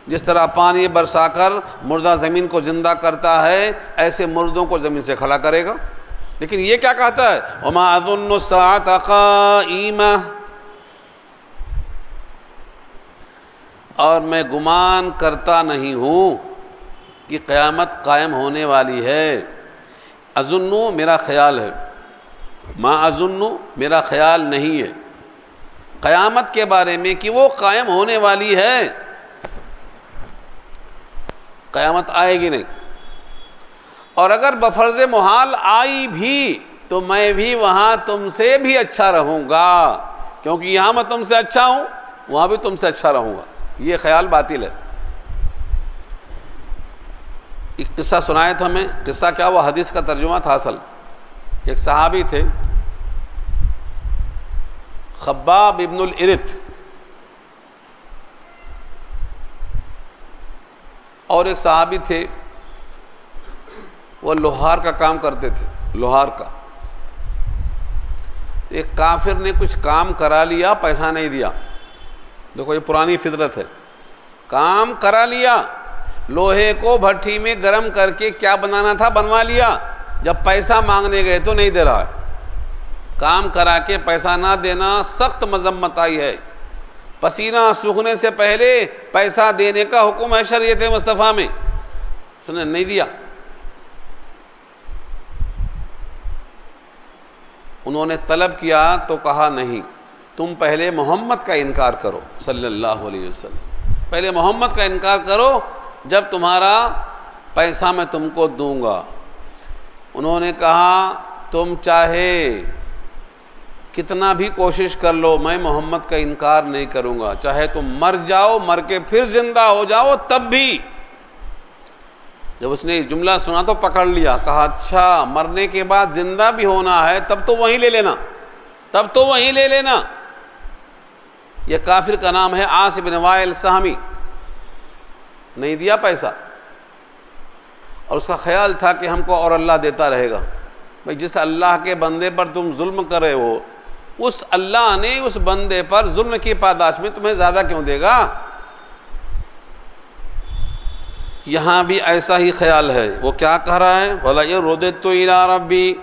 جس طرح پانی برسا کر مردہ زمین کو زندہ کرتا ہے، ایسے مردوں کو زمین سے کھڑا کرے گا۔ لیکن یہ کیا کہتا ہے؟ وَمَا أَظُنُّ السَّاعَةَ قَائِمَةً، اور میں گمان کرتا نہیں ہوں کہ قیامت قائم ہونے والی ہے۔ اظنو میرا خیال ہے، ما اظنو میرا خیال نہیں ہے قیامت کے بارے میں کہ وہ قائم ہونے والی ہے۔ قیامت آئے گی نہیں، اور اگر بفرض محال آئی بھی تو میں بھی وہاں تم سے بھی اچھا رہوں گا، کیونکہ یہاں میں تم سے اچھا ہوں، وہاں بھی تم سے اچھا رہوں گا۔ یہ خیال باطل ہے۔ ایک قصہ سنایا تھا ہمیں، قصہ کیا، وہ حدیث کا ترجمہ تھا اصل۔ ایک صحابی تھے خباب ابن الارت، اور ایک صحابی تھے وہ لوہار کا کام کرتے تھے، لوہار کا۔ ایک کافر نے کچھ کام کرا لیا، پیسہ نہیں دیا۔ دیکھو یہ پرانی فطرت ہے، کام کرا لیا، لوہے کو بھٹی میں گرم کر کے کیا بنانا تھا بنوا لیا، جب پیسہ مانگنے گئے تو نہیں دے رہا ہے۔ کام کرا کے پیسہ نہ دینا سخت مذمت آئی ہے۔ پسینہ سوکھنے سے پہلے پیسہ دینے کا حکم ہے شریعت مصطفیٰ میں، اس نے نہیں دیا۔ انہوں نے طلب کیا تو کہا نہیں، تم پہلے محمد کا انکار کرو صلی اللہ علیہ وسلم، پہلے محمد کا انکار کرو جب تمہارا پیسہ میں تم کو دوں گا۔ انہوں نے کہا تم چاہے کتنا بھی کوشش کر لو، میں محمد کا انکار نہیں کروں گا، چاہے تم مر جاؤ، مر کے پھر زندہ ہو جاؤ تب بھی۔ جب اس نے یہ جملہ سنا تو پکڑ لیا، کہا اچھا مرنے کے بعد زندہ بھی ہونا ہے، تب تو وہیں لے لینا، تب تو وہیں لے لینا۔ یہ کافر کا نام ہے عاص بن وائل سہمی، نہیں دیا پیسہ، اور اس کا خیال تھا کہ ہم کو اور اللہ دیتا رہے گا۔ بھائی جس اللہ کے بندے پر تم ظلم کر رہے ہو، اس اللہ نے اس بندے پر ظلم کی پاداش میں تمہیں زیادہ کیوں دے گا؟ یہاں بھی ایسا ہی خیال ہے۔ وہ کیا کہہ رہا ہے؟ وَلَئِن رُدِدتُّ إِلَىٰ رَبِّي،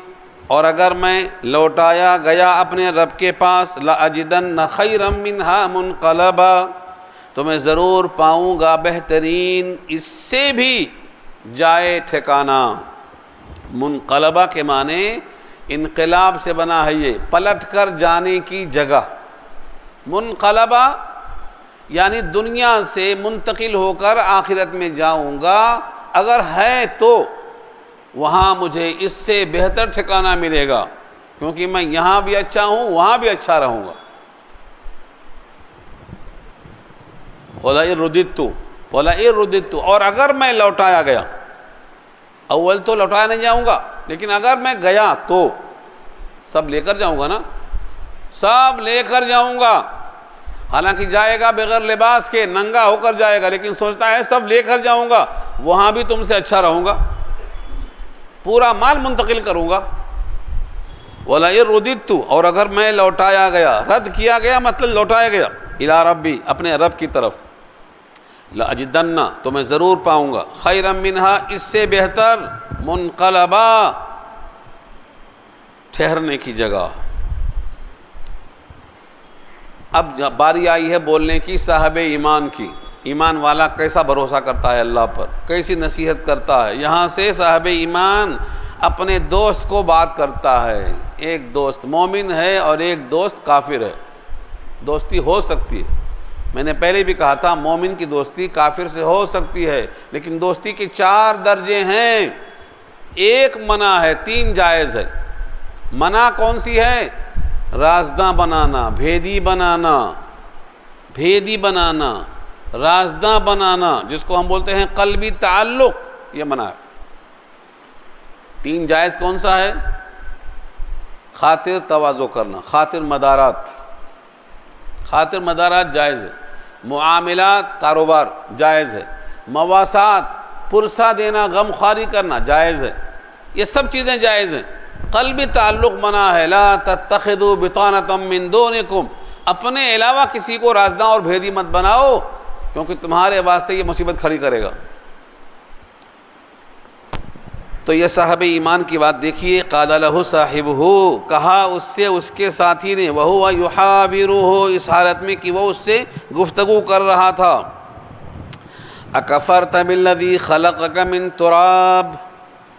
اور اگر میں لوٹایا گیا اپنے رب کے پاس، لَأَجِدَنَّ خَيْرًا مِّنْهَا مُنْقَلَبًا، تو میں ضرور پاؤں گا بہترین اس سے بھی جائے ٹھکانہ۔ منقلبہ کے معنی انقلاب سے بنا ہے، یہ پلٹ کر جانے کی جگہ۔ منقلبہ یعنی دنیا سے منتقل ہو کر آخرت میں جاؤں گا، اگر ہے تو وہاں مجھے اس سے بہتر ٹھکانہ ملے گا، کیونکہ میں یہاں بھی اچھا ہوں، وہاں بھی اچھا رہوں گا۔ وَلَئِن رُدِدتُّ، اور اگر میں لوٹایا گیا، اول تو لوٹایا نہیں جاؤں گا، لیکن اگر میں گیا تو سب لے کر جاؤں گا نا، سب لے کر جاؤں گا۔ حالانکہ جائے گا بغیر لباس کے، ننگا ہو کر جائے گا، لیکن سوچتا ہے سب لے کر جاؤں گا، وہاں بھی تم سے اچھا رہوں گا، پورا مال منتقل کروں گا۔ وَلَئِن رُدِدتُّ، اور اگر میں لوٹایا گیا، رد کیا گیا مطلب لوٹایا گیا، إِلَىٰ رَبِّي، اپنے رب کی طرف، لَأَجِدَنَّ، تو میں ضرور پاؤں گا، خَيْرًا مِّنْهَا، اس سے بہتر، منقلبا، ٹھہرنے کی جگہ۔ اب باری آئی ہے بولنے کی صاحب ایمان کی۔ ایمان والا کیسا بھروسہ کرتا ہے اللہ پر، کیسی نصیحت کرتا ہے۔ یہاں سے صاحب ایمان اپنے دوست کو بات کرتا ہے۔ ایک دوست مومن ہے اور ایک دوست کافر ہے، دوستی ہو سکتی ہے۔ میں نے پہلے بھی کہا تھا مومن کی دوستی کافر سے ہو سکتی ہے، لیکن دوستی کے 4 درجے ہیں۔ ایک منع ہے، 3 جائز ہے۔ منع کون سی ہے؟ رازداں بنانا، بھیدی بنانا، بھیدی بنانا، رازداں بنانا، جس کو ہم بولتے ہیں قلبی تعلق، یہ منع ہے۔ 3 جائز کون سا ہے؟ خاطر تواضع کرنا، خاطر مدارات جائز ہے، معاملات کاروبار جائز ہے، مواسات پرسہ دینا، غم خواری کرنا جائز ہے، یہ سب چیزیں جائز ہیں۔ قلبی تعلق منع ہے، لا تتخذوا بطانۃ من دونکم، اپنے علاوہ کسی کو رازداں اور بھیدی مت بناؤ، کیونکہ تمہارے واسطے یہ مصیبت کھڑی کرے گا۔ تو یہ صاحب ایمان کی بات دیکھیے، قال لہ صاحبہ، کہا اس سے اس کے ساتھی نے، وہو یحاورہ، اس حالت میں کہ وہ اس سے گفتگو کر رہا تھا، اکفرت بالذی خلقک من تراب،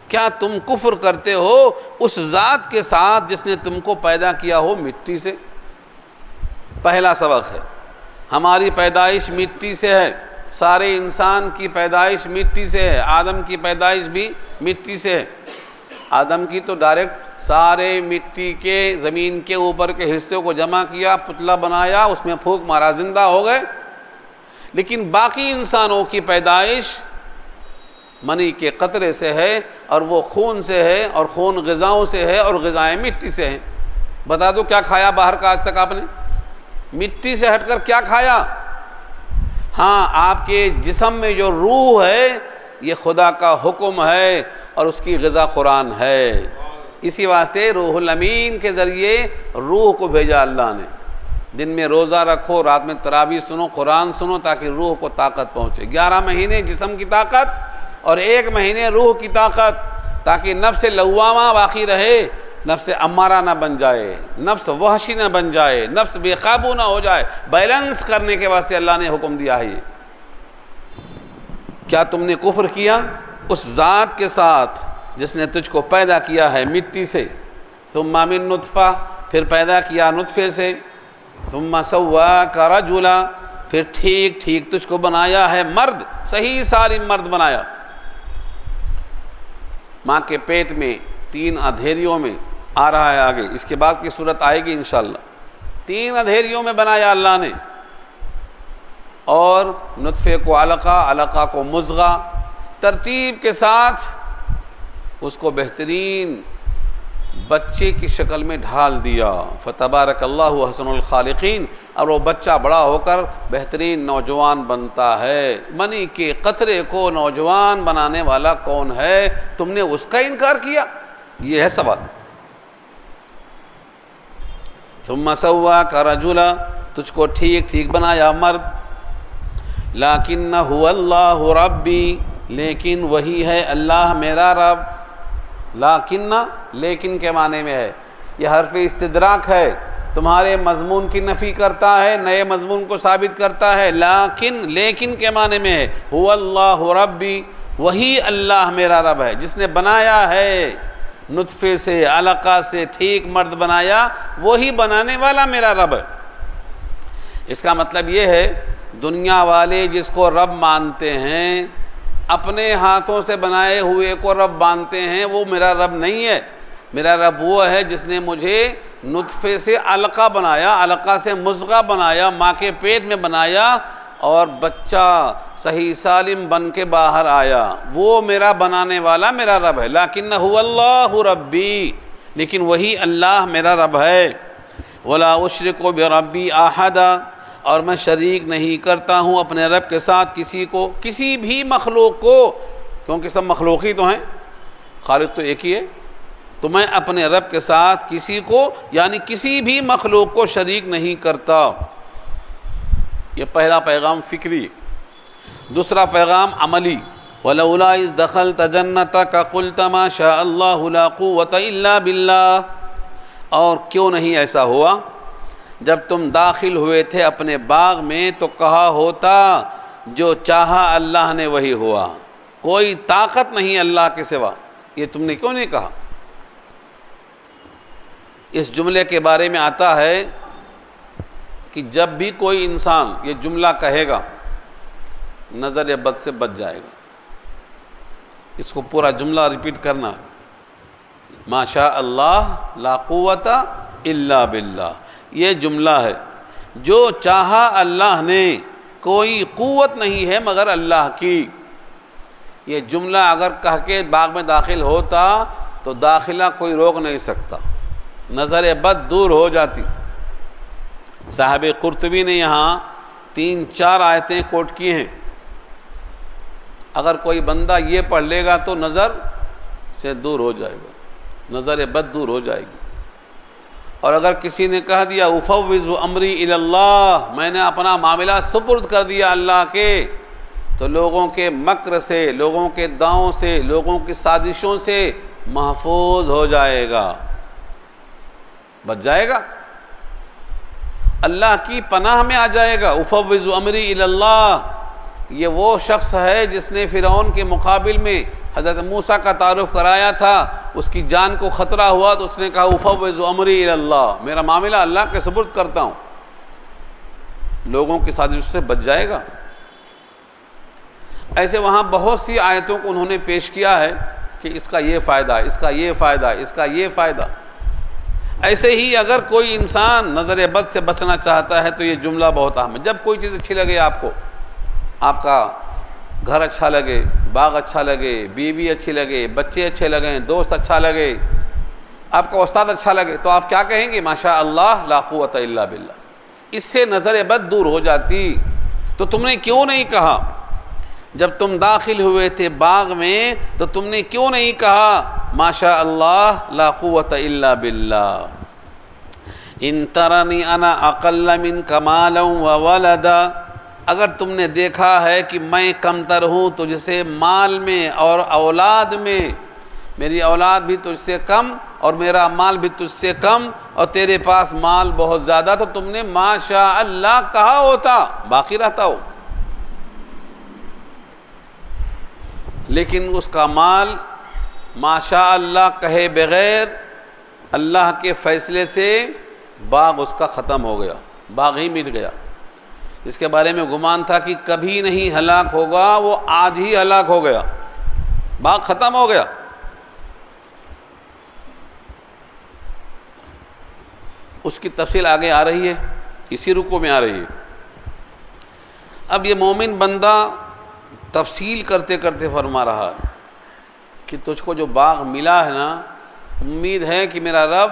کیا تم کفر کرتے ہو اس ذات کے ساتھ جس نے تم کو پیدا کیا ہو مٹی سے؟ پہلا سبق ہے، ہماری پیدائش مٹی سے ہے، سارے انسان کی پیدائش مٹی سے ہے، آدم کی پیدائش بھی مٹی سے ہے۔ آدم کی تو ڈائریکٹ سارے مٹی کے زمین کے اوپر کے حصے کو جمع کیا، پتلا بنایا، اس میں پھونک مارا، زندہ ہو گئے۔ لیکن باقی انسانوں کی پیدائش منی کے قطرے سے ہے، اور وہ خون سے ہے، اور خون غذاؤں سے ہے، اور غذائیں مٹی سے ہیں۔ بتا دو کیا کھایا باہر کا آج تک آپ نے؟ مٹی سے ہٹ کر کیا کھایا؟ ہاں، آپ کے جسم میں جو روح ہے یہ خدا کا حکم ہے، اور اس کی غذا قرآن ہے۔ اسی واسطے روح الامین کے ذریعے روح کو بھیجا اللہ نے۔ دن میں روزہ رکھو، رات میں تراویح سنو، قرآن سنو، تاکہ روح کو طاقت پہنچے۔ 11 مہینے جسم کی طاقت اور 1 مہینے روح کی طاقت، تاکہ نفس لوامہ باقی رہے، نفس امارہ نہ بن جائے، نفس وحشی نہ بن جائے، نفس بے قابو نہ ہو جائے۔ بیلنس کرنے کے واسطے اللہ نے حکم دیا ہے۔ یہ کیا تم نے کفر کیا اس ذات کے ساتھ جس نے تجھ کو پیدا کیا ہے مٹی سے؟ ثم من نطفہ، پھر پیدا کیا نطفے سے، ثم سواک رجلا، پھر ٹھیک ٹھیک تجھ کو بنایا ہے مرد، صحیح سالم مرد بنایا۔ ماں کے پیٹ میں 3 اندھیریوں میں آ رہا ہے، آگے اس کے بعد کی صورت آئے گی انشاءاللہ۔ 3 اندھیریوں میں بنایا اللہ نے، اور نطفے کو علقہ، علقہ کو مضغہ، ترتیب کے ساتھ اس کو بہترین بچے کی شکل میں ڈھال دیا۔ فتبارک اللہ احسن الخالقین، اور وہ بچہ بڑا ہو کر بہترین نوجوان بنتا ہے۔ منی کے قطرے کو نوجوان بنانے والا کون ہے؟ تم نے اس کا انکار کیا؟ یہ ہے سوال۔ ثم سواک رجلا، تجھ کو ٹھیک ٹھیک بنایا مرد۔ لیکن هو اللہ ربی، لیکن وہی ہے اللہ میرا رب۔ لیکن کے معنی میں ہے، یہ حرف استدراک ہے، تمہارے مضمون کی نفی کرتا ہے، نئے مضمون کو ثابت کرتا ہے۔ لیکن کے معنی میں ہے، هو اللہ ربی، وہی اللہ میرا رب ہے جس نے بنایا ہے نطفے سے، علقہ سے ٹھیک مرد بنایا، وہی بنانے والا میرا رب ہے۔ اس کا مطلب یہ ہے، دنیا والے جس کو رب مانتے ہیں، اپنے ہاتھوں سے بنائے ہوئے کو رب مانتے ہیں، وہ میرا رب نہیں ہے۔ میرا رب وہ ہے جس نے مجھے نطفے سے علقہ بنایا، علقہ سے مضغہ بنایا، ماں کے پیٹ میں بنایا، اور بچہ صحیح سالم بن کے باہر آیا، وہ میرا بنانے والا میرا رب ہے۔ لیکن هو اللہ ربی، لیکن وہی اللہ میرا رب ہے۔ ولا اشرک بربی احدا، اور میں شریک نہیں کرتا ہوں اپنے رب کے ساتھ کسی کو، کسی بھی مخلوق کو، کیونکہ سب مخلوق ہی تو ہیں، خالق تو ایک ہی ہے۔ تو میں اپنے رب کے ساتھ کسی کو، یعنی کسی بھی مخلوق کو شریک نہیں کرتا۔ یہ پہلا پیغام فکری۔ دوسرا پیغام عملی، وَلَوْلَا إِذْ دَخَلْتَ جَنَّتَكَ قُلْتَ مَا شَاءَ اللَّهُ لَا قُوَّةَ إِلَّا بِاللَّهِ، اور کیوں نہیں ایسا ہوا جب تم داخل ہوئے تھے اپنے باغ میں تو کہا ہوتا جو چاہا اللہ نے وہی ہوا، کوئی طاقت نہیں اللہ کے سوا۔ یہ تم نے کیوں نہیں کہا؟ اس جملے کے بارے میں آتا ہے کہ جب بھی کوئی انسان یہ جملہ کہے گا نظر بد سے بچ جائے گا۔ اس کو پورا جملہ ریپیٹ کرنا ہے، ما شاء اللہ لا قوت الا باللہ۔ یہ جملہ ہے، جو چاہا اللہ نے، کوئی قوت نہیں ہے مگر اللہ کی۔ یہ جملہ اگر کہہ کے باغ میں داخل ہوتا تو داخلہ کوئی روک نہیں سکتا، نظر بد دور ہو جاتی۔ صاحب قرطبی نے یہاں 3-4 آیتیں کوٹ کی ہیں، اگر کوئی بندہ یہ پڑھ لے گا تو نظر سے دور ہو جائے گا، نظر بد دور ہو جائے گی۔ اور اگر کسی نے کہہ دیا افوض امری الی اللہ، میں نے اپنا معاملہ سپرد کر دیا اللہ کے، تو لوگوں کے مکر سے، لوگوں کے داؤں سے، لوگوں کی سازشوں سے محفوظ ہو جائے گا، بچ جائے گا، اللہ کی پناہ میں آ جائے گا۔ افوض امری الی اللہ، یہ وہ شخص ہے جس نے فرعون کے مقابل میں حضرت موسیٰ کا تعارف کرایا تھا، اس کی جان کو خطرہ ہوا تو اس نے کہا افوض امری الی اللہ، میرا معاملہ اللہ کے سپرد کرتا ہوں، لوگوں کی سازشوں سے بچ جائے گا۔ ایسے وہاں بہت سی آیتوں کو انہوں نے پیش کیا ہے کہ اس کا یہ فائدہ، اس کا یہ فائدہ، اس کا یہ فائدہ۔ ایسے ہی اگر کوئی انسان نظر بد سے بچنا چاہتا ہے تو یہ جملہ بہت اہم ہے۔ جب کوئی چیز اچھی لگے آپ کو، آپ کا گھر اچھا لگے، باغ اچھا لگے، بیوی اچھی لگے، بچے اچھے لگیں، دوست اچھا لگے، آپ کا استاد اچھا لگے، تو آپ کیا کہیں گے؟ ماشاء اللہ لا قوت الا باللہ۔ اس سے نظر بد دور ہو جاتی۔ تو تم نے کیوں نہیں کہا جب تم داخل ہوئے تھے باغ میں، تو تم نے کیوں نہیں کہا ماشاء اللہ لا قوت الا باللہ؟ ان ترنی انا اقل منک مالا وولدا، اگر تم نے دیکھا ہے کہ میں کمتر ہوں تجھ سے مال میں اور اولاد میں، میری اولاد بھی تجھ سے کم اور میرا مال بھی تجھ سے کم، اور تیرے پاس مال بہت زیادہ، تو تم نے ماشاء اللہ کہا ہوتا، باقی رہتا ہو۔ لیکن اس کا مال ماشاء اللہ کہے بغیر اللہ کے فیصلے سے باغ اس کا ختم ہو گیا، باغ ہی مٹ گیا۔ جس کے بارے میں گمان تھا کہ کبھی نہیں ہلاک ہوگا، وہ آج ہی ہلاک ہو گیا، باغ ختم ہو گیا۔ اس کی تفصیل آگے آ رہی ہے، اسی رکوع میں آ رہی ہے۔ اب یہ مومن بندہ تفصیل کرتے کرتے فرما رہا ہے کہ تجھ کو جو باغ ملا ہے نا، امید ہے کہ میرا رب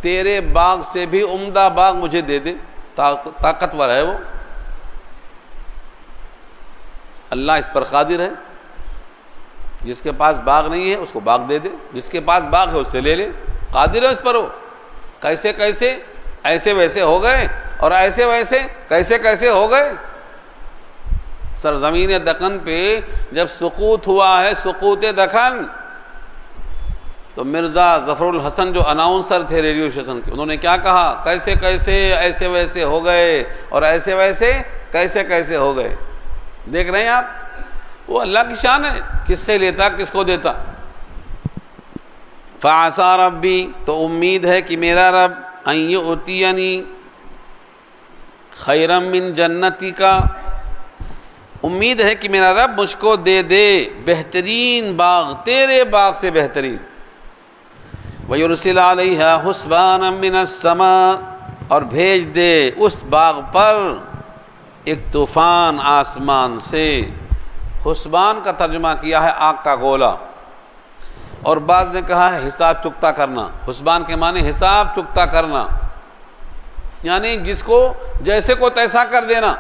تیرے باغ سے بھی عمدہ باغ مجھے دے دے، طاقتور ہے وہ، اللہ اس پر قادر ہے۔ جس کے پاس باغ نہیں ہے اس کو باغ دے دے، جس کے پاس باغ ہے اس سے لے لے، قادر ہے اس پر وہ۔ کیسے کیسے ایسے ویسے ہو گئے، اور ایسے ویسے کیسے کیسے ہو گئے۔ سرزمین دکن پہ جب سقوط ہوا ہے، سقوط دکن، تو مرزا ظفر الحسن جو اناؤنسر تھے ریڈیو اسٹیشن کے، انہوں نے کیا کہا؟ کیسے کیسے ایسے ویسے ہو گئے، اور ایسے ویسے کیسے کیسے ہو گئے۔ دیکھ رہے ہیں آپ، وہ اللہ کی شان ہے، کس سے لیتا کس کو دیتا۔ فَعَسَىٰ رَبِّي، تو امید ہے کہ میرا رب أَن يُؤْتِيَنِي خَيْرًا مِّن جَنَّتِكَ، امید ہے کہ میرا رب مجھ کو دے دے بہترین باغ، تیرے باغ سے بہترین۔ وَيُرْسِلَ عَلَيْهَا حُسْبَانًا مِّنَ السَّمَاءِ، اور بھیج دے اس باغ پر ایک طوفان آسمان سے۔ حسبان کا ترجمہ کیا ہے آگ کا گولا، اور بعض نے کہا ہے حساب چکتا کرنا۔ حسبان کے معنی حساب چکتا کرنا، یعنی جس کو جیسے کو تیسا کر دینا۔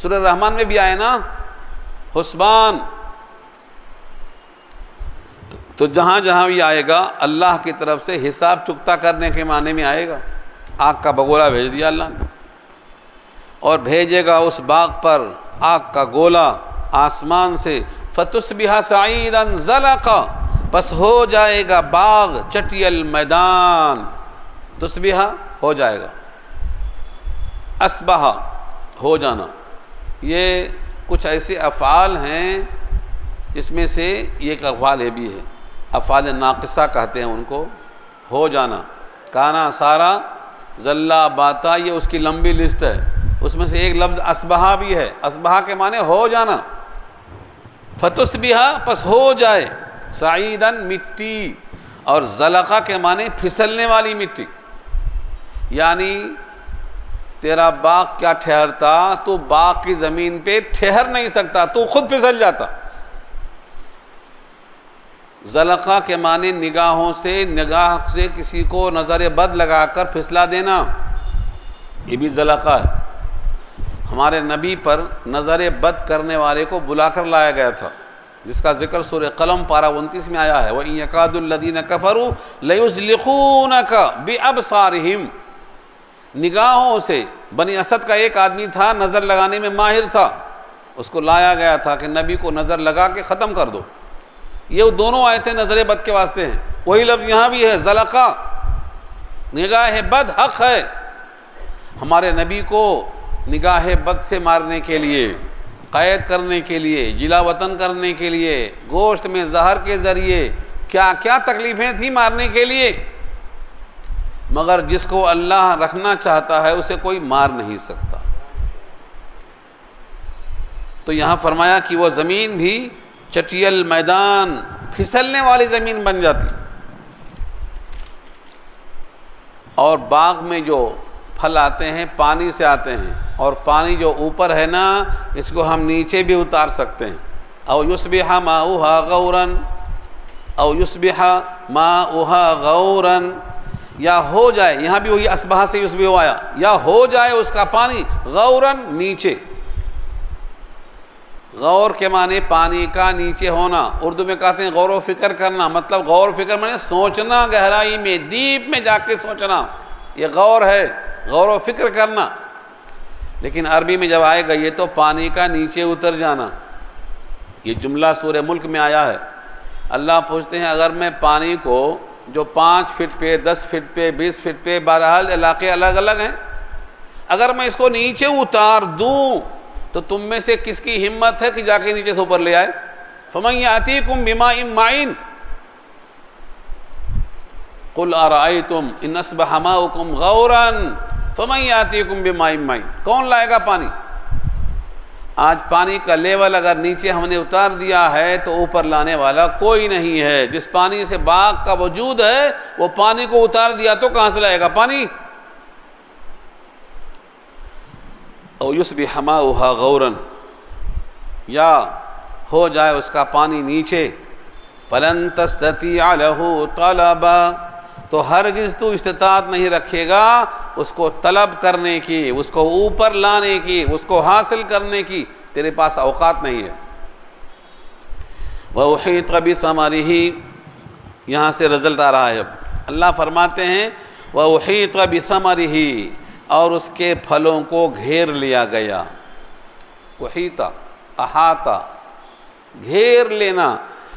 سورہ رحمان میں بھی آئے نا حسبان، تو جہاں جہاں بھی آئے گا اللہ کی طرف سے حساب چکتا کرنے کے معنی میں آئے گا۔ آگ کا بگولا بھیج دیا اللہ نے، اور بھیجے گا اس باغ پر آگ کا گولا آسمان سے۔ فَتُصْبِحَ صَعِيدًا زَلَقًا، بس ہو جائے گا باغ چٹیل میدان۔ تصبیح ہو جائے گا، اصبح ہو جانا۔ یہ کچھ ایسے افعال ہیں جس میں سے یہ ایک افعال یہ بھی ہے، افعال ناقصہ کہتے ہیں ان کو، ہو جانا۔ کانا، سارا، زلہ، باتا، یہ اس کی لمبی لسٹ ہے، اس میں سے ایک لفظ اصبح بھی ہے۔ اصبح کے معنی ہو جانا۔ فتصبح، پس ہو جائے، صعیداً مٹی، اور زلقہ کے معنی پھسلنے والی مٹی، یعنی تیرا باغ کیا ٹھہرتا، تو باغ کی زمین پہ ٹھہر نہیں سکتا، تو خود پھسل جاتا۔ زلقہ کے معنی نگاہوں سے، نگاہ سے کسی کو نظر بد لگا کر پھسلا دینا، یہ بھی زلقہ ہے۔ ہمارے نبی پر نظر بد کرنے والے کو بلا کر لایا گیا تھا، جس کا ذکر سورہ قلم پارہ 29 میں آیا ہے، وَإِن يَكَادُ الَّذِينَ كَفَرُوا لَيُزْلِقُونَكَ بِأَبْصَارِهِمْ۔ نگاہوں سے بنی اسد کا ایک آدمی تھا، نظر لگانے میں ماہر تھا، اس کو لایا گیا تھا کہ نبی کو نظر لگا کے ختم کر دو۔ یہ دونوں آیتیں نظر بد کے واسطے ہیں، وہی لفظ یہاں بھی ہے، زلقہ، نگاہ بد حق ہے۔ ہمارے نبی کو نگاہ بد سے مارنے کے لیے، قید کرنے کے لیے، جلا وطن کرنے کے لیے، گوشت میں زہر کے ذریعے کیا کیا تکلیفیں تھیں مارنے کے لیے، مگر جس کو اللہ رکھنا چاہتا ہے اسے کوئی مار نہیں سکتا۔ تو یہاں فرمایا کہ وہ زمین بھی چٹیل میدان، پھسلنے والی زمین بن جاتی، اور باغ میں جو پھل آتے ہیں پانی سے آتے ہیں، اور پانی جو اوپر ہے نا اس کو ہم نیچے بھی اتار سکتے ہیں۔ او یصبح ماؤہا غورا، او یصبح ماؤہا غورا، یا ہو جائے، یہاں بھی وہی اصبح سے یصبح آیا، یا ہو جائے اس کا پانی غورا، نیچے۔ غور کے معنی پانی کا نیچے ہونا، اردو میں کہتے ہیں غور و فکر کرنا، مطلب غور و فکر معنی سوچنا، گہرائی میں ڈیپ میں جا کے سوچنا، یہ غور ہے، غور و فکر کرنا۔ لیکن عربی میں جب آئے گا یہ تو پانی کا نیچے اتر جانا۔ یہ جملہ سورہ ملک میں آیا ہے، اللہ پوچھتے ہیں اگر میں پانی کو جو 5 فٹ پہ، 10 فٹ پہ، 20 فٹ پہ، بہرحال علاقے الگ الگ ہیں، اگر میں اس کو نیچے اتار دوں تو تم میں سے کس کی ہمت ہے کہ جا کے نیچے سے اوپر لے آئے؟ فَمَن يَأْتِيكُم بِمَاءٍ مَّعِينٍ قُلْ أَرَأَيْتُمْ إِنْ أَصْبَحَ مَاؤُكُمْ غَوْرًا فَمَن يَأْتِيكُم بِمَاءٍ مَّعِينٍ۔ کون لائے گا پانی؟ آج پانی کا لیول اگر نیچے ہم نے اتار دیا ہے تو اوپر لانے والا کوئی نہیں ہے۔ جس پانی سے باغ کا وجود ہے وہ پانی کو اتار دیا تو کہاں سے لائے گا پانی؟ او یصبح ماؤہا غورا، یا ہو جائے اس کا پانی نیچے، فلن تستطیع لہ طلبا، تو ہرگز تو استطاعت نہیں رکھے گا اس کو طلب کرنے کی، اس کو اوپر لانے کی، اس کو حاصل کرنے کی، تیرے پاس اوقات نہیں ہے۔ وَأُحِيطَ بِثَمَرِهِ، یہاں سے رزلٹ آ رہا ہے اب، اللہ فرماتے ہیں وَأُحِيطَ بِثَمَرِهِ، اور اس کے پھلوں کو گھیر لیا گیا۔ وحیطہ، احاطہ، گھیر لینا،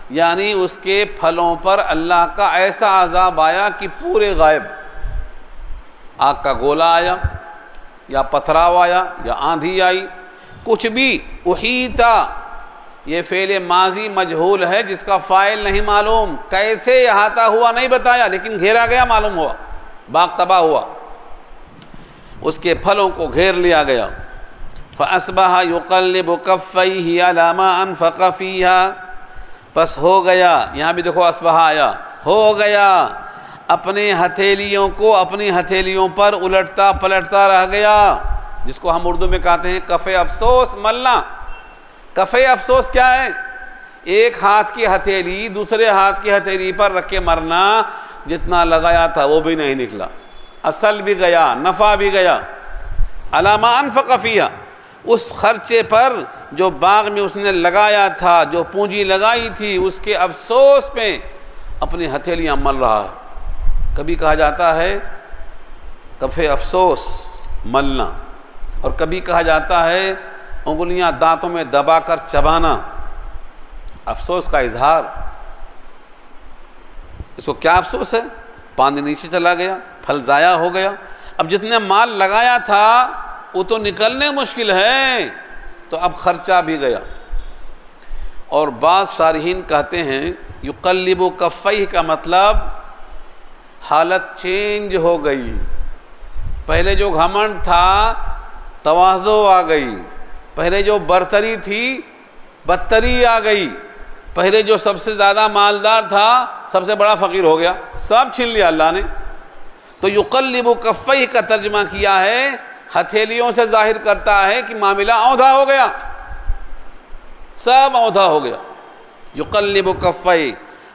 یعنی اس کے پھلوں پر اللہ کا ایسا عذاب آیا کہ پورے غائب۔ آگ کا گولا آیا، یا پتھراؤ آیا، یا آندھی آئی، کچھ بھی۔ احیطہ یہ فعل ماضی مجہول ہے جس کا فاعل نہیں معلوم، کیسے احاطہ ہوا نہیں بتایا، لیکن گھیرا گیا معلوم ہوا، باغ تباہ ہوا، اس کے پھلوں کو گھیر لیا گیا۔ فَأَصْبَحَ يُقَلِّبُ كَفَّيْهِ عَلَى مَا أَنفَقَ فِيهَا، پس ہو گیا، یہاں بھی دیکھو اصبح آیا، ہو گیا، اپنے ہتھیلیوں کو اپنی ہتھیلیوں پر الٹتا پلٹتا رہ گیا، جس کو ہم اردو میں کہتے ہیں کف افسوس ملنا۔ کف افسوس کیا ہے؟ ایک ہاتھ کی ہتھیلی دوسرے ہاتھ کی ہتھیلی پر رکھ کے مرنا، جتنا لگایا تھا وہ بھی نہیں نکلا، اصل بھی گیا، نفع بھی گیا۔ عَلَى مَا أَنفَقَ فِيهَا، اس خرچے پر جو باغ میں اس نے لگایا تھا، جو پونجی لگائی تھی، اس کے افسوس میں اپنی ہتھیلیاں مل رہا ہے۔ کبھی کہا جاتا ہے کف افسوس ملنا، اور کبھی کہا جاتا ہے انگلیاں دانتوں میں دبا کر چبانا، افسوس کا اظہار۔ اس کو کیا افسوس ہے؟ پانی نیچے چلا گیا، پھل ضائع ہو گیا، اب جتنے مال لگایا تھا وہ تو نکلنے مشکل ہے، تو اب خرچہ بھی گیا۔ اور بعض شارحین کہتے ہیں یقلب کفیہ کا مطلب حالت چینج ہو گئی، پہلے جو گھمنڈ تھا تواضع آ گئی، پہلے جو برتری تھی بدتری آ گئی، پہلے جو سب سے زیادہ مالدار تھا سب سے بڑا فقیر ہو گیا، سب چھین لیا اللہ نے۔ تو یقلب کفیہ کا ترجمہ کیا ہے، ہتھیلیوں سے ظاہر کرتا ہے کہ معاملہ اوندھا ہو گیا، سب اوندھا ہو گیا۔ یقلب کفیہ،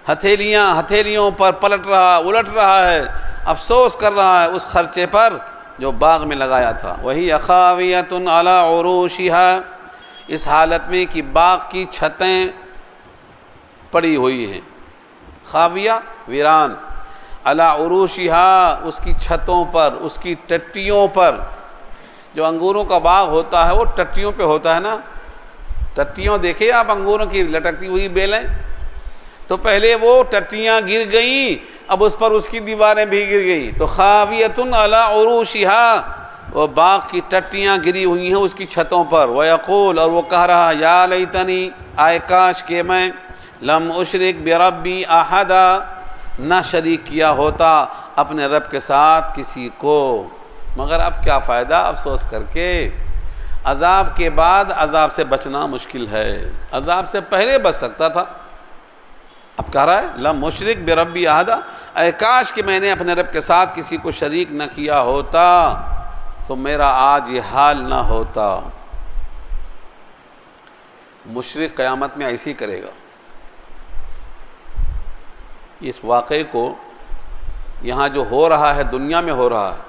ہتھیلیوں پر پلٹ رہا الٹ رہا ہے، افسوس کر رہا ہے اس خرچے پر جو باغ میں لگایا تھا۔ وہی خاویۃ علی عروشها، اس حالت میں کہ باغ کی چھتیں پڑی ہوئی ہیں، خاویہ ویران، علی عروشها اس کی چھتوں پر، اس کی ٹٹیوں پر۔ جو انگوروں کا باغ ہوتا ہے وہ ٹٹیوں پہ ہوتا ہے نا، ٹٹیوں دیکھیں آپ انگوروں کی لٹکتی ہوئی بیلیں، تو پہلے وہ ٹٹیاں گر گئیں، اب اس پر اس کی دیواریں بھی گر گئیں، تو خاویۃ علی عروشها، وہ باغ کی ٹٹیاں گری ہوئی ہیں اس کی چھتوں پر۔ ویقول، اور وہ کہہ رہا، یا لیتنی، آئے کاش کہ میں لم اشرک بربی احدا، نہ شریک کیا ہوتا اپنے رب کے ساتھ کسی کو، مگر اب کیا فائدہ افسوس کر کے، عذاب کے بعد عذاب سے بچنا مشکل ہے، عذاب سے پہلے بچ سکتا تھا، اب کہہ رہا ہے لم اشرک بربی احدا، اے کاش کہ میں نے اپنے رب کے ساتھ کسی کو شریک نہ کیا ہوتا تو میرا آج یہ حال نہ ہوتا۔ مشرک قیامت میں ایسے ہی کرے گا۔ اس واقعے کو یہاں جو ہو رہا ہے دنیا میں ہو رہا ہے،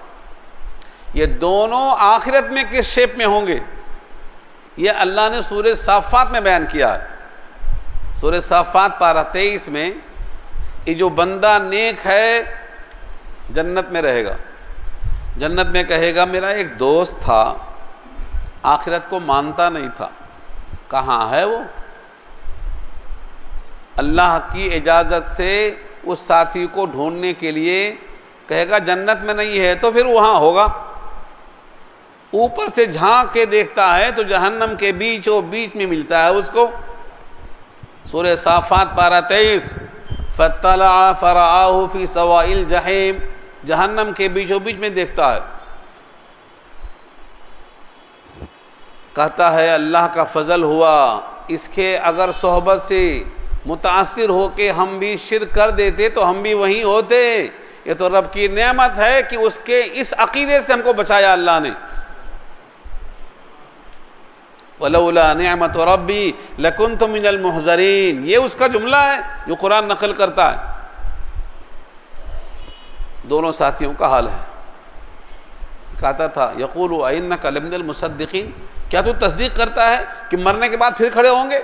یہ دونوں آخرت میں کس شیپ میں ہوں گے، یہ اللہ نے سورہ صافات میں بیان کیا ہے۔ سورہ صافات پارہ 23 میں، یہ جو بندہ نیک ہے جنت میں رہے گا، جنت میں کہے گا میرا ایک دوست تھا، آخرت کو مانتا نہیں تھا، کہاں ہے وہ؟ اللہ کی اجازت سے اس ساتھی کو ڈھونڈنے کے لیے کہے گا جنت میں نہیں ہے تو پھر وہاں ہوگا، اوپر سے جھانک کے دیکھتا ہے تو جہنم کے بیچوں بیچ میں ملتا ہے اس کو۔ سورہ صافات پارہ 23، فَاطَّلَعَ فَرَآهُ فِي سَوَاءِ الْجَحِيمِ، جہنم کے بیچوں بیچ میں دیکھتا ہے، کہتا ہے اللہ کا فضل ہوا، اس کے اگر صحبت سے متاثر ہو کے ہم بھی شرک کر دیتے تو ہم بھی وہیں ہوتے، یہ تو رب کی نعمت ہے کہ اس کے اس عقیدے سے ہم کو بچایا اللہ نے۔ وَلَوْلَا نِعْمَةُ رَبِّي لَكُنْتُ مِنَ الْمُحْضَرِينَ، یہ اس کا جملہ ہے جو قرآن نقل کرتا ہے۔ دونوں ساتھیوں کا حال ہے، کہتا تھا یقول اِنَّكَ لَمِنَ الْمُصَدِّقِينَ، کیا تو تصدیق کرتا ہے کہ مرنے کے بعد پھر کھڑے ہوں گے؟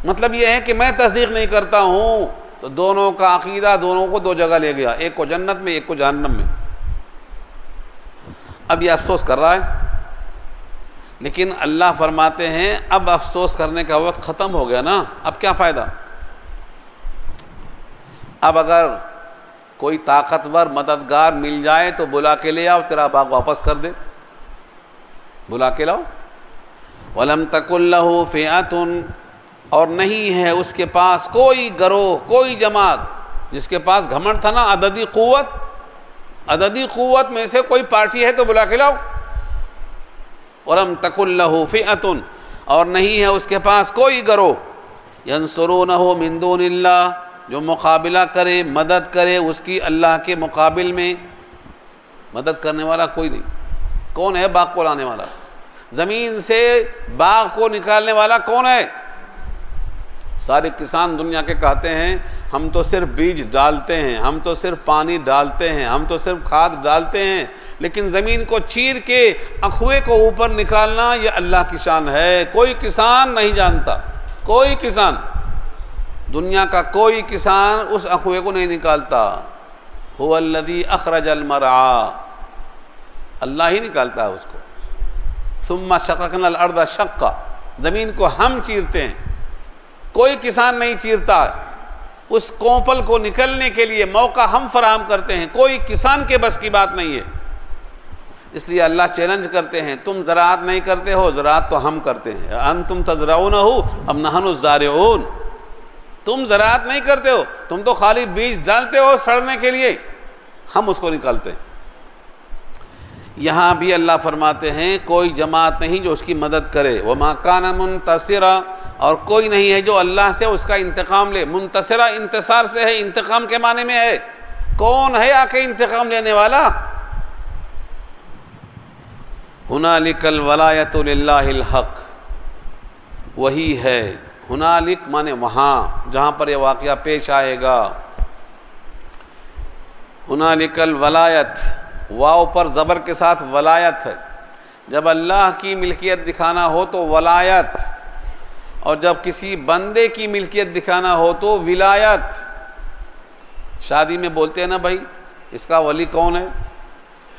مطلب یہ ہے کہ میں تصدیق نہیں کرتا ہوں، تو دونوں کا عقیدہ دونوں کو دو جگہ لے گیا، ایک کو جنت میں ایک کو جہنم میں۔ اب یہ افسوس کر رہا ہے، لیکن اللہ فرماتے ہیں اب افسوس کرنے کا وقت ختم ہو گیا نا، اب کیا فائدہ؟ اب اگر کوئی طاقتور مددگار مل جائے تو بلا کے لے آؤ، تیرا باغ واپس کر دے، بلا کے لاؤ۔ وَلَمْ تَكُنْ لَهُ فِئَةٌ، اور نہیں ہے اس کے پاس کوئی گروہ، کوئی جماعت، جس کے پاس گھمنڈ تھا نا عددی قوت میں سے کوئی پارٹی ہے تو بلا کے لاؤ۔ وَلَمْ تَكُنْ لَهُ فِئَةٌ، اور نہیں ہے اس کے پاس کوئی گروہ، يَنْصُرُونَهُ مِن دُونِ اللَّهِ، جو مقابلہ کرے، مدد کرے اس کی اللہ کے مقابل میں۔ مدد کرنے والا کوئی نہیں، کون ہے باغ کو لانے والا؟ زمین سے باغ کو نکالنے والا کون ہے؟ سارے کسان دنیا کے کہتے ہیں ہم تو صرف بیج ڈالتے ہیں، ہم تو صرف پانی ڈالتے ہیں، ہم تو صرف کھاد ڈالتے ہیں، لیکن زمین کو چیر کے اخوے کو اوپر نکالنا یہ اللہ کی شان ہے۔ کوئی کسان نہیں جانتا، کوئی کسان، دنیا کا کوئی کسان اس اخوے کو نہیں نکالتا۔ هو الذی اخرج المرعى، اللہ ہی نکالتا ہے اس کو۔ ثم شققنا الارض شقا، زمین کو ہم چیرتے ہیں، کوئی کسان نہیں چیرتا۔ اس کوپل کو نکلنے کے لیے موقع ہم فراہم کرتے ہیں، کوئی کسان کے بس کی بات نہیں ہے۔ اس لیے اللہ چیلنج کرتے ہیں تم زراعت نہیں کرتے ہو، زراعت تو ہم کرتے ہیں۔ انتم تزرعونہ ام نحن الزارعون، تم زراعت نہیں کرتے ہو، تم تو خالی بیج ڈالتے ہو سڑنے کے لیے، ہم اس کو نکالتے ہیں۔ یہاں بھی اللہ فرماتے ہیں کوئی جماعت نہیں جو اس کی مدد کرے۔ وما کان منتصرا، اور کوئی نہیں ہے جو اللہ سے اس کا انتقام لے۔ منتصرہ انتصار سے ہے، انتقام کے معنی میں ہے۔ کون ہے آ کے انتقام لینے والا؟ ہنالک الولایۃ للہ الحق، وہی ہے ہنالک مانے وہاں جہاں پر یہ واقعہ پیش آئے گا. ہنالک الولایت، واو پر زبر کے ساتھ ولایت ہے. جب اللہ کی ملکیت دکھانا ہو تو ولایت، اور جب کسی بندے کی ملکیت دکھانا ہو تو ولایت. شادی میں بولتے ہیں نا بھائی اس کا ولی کون ہے،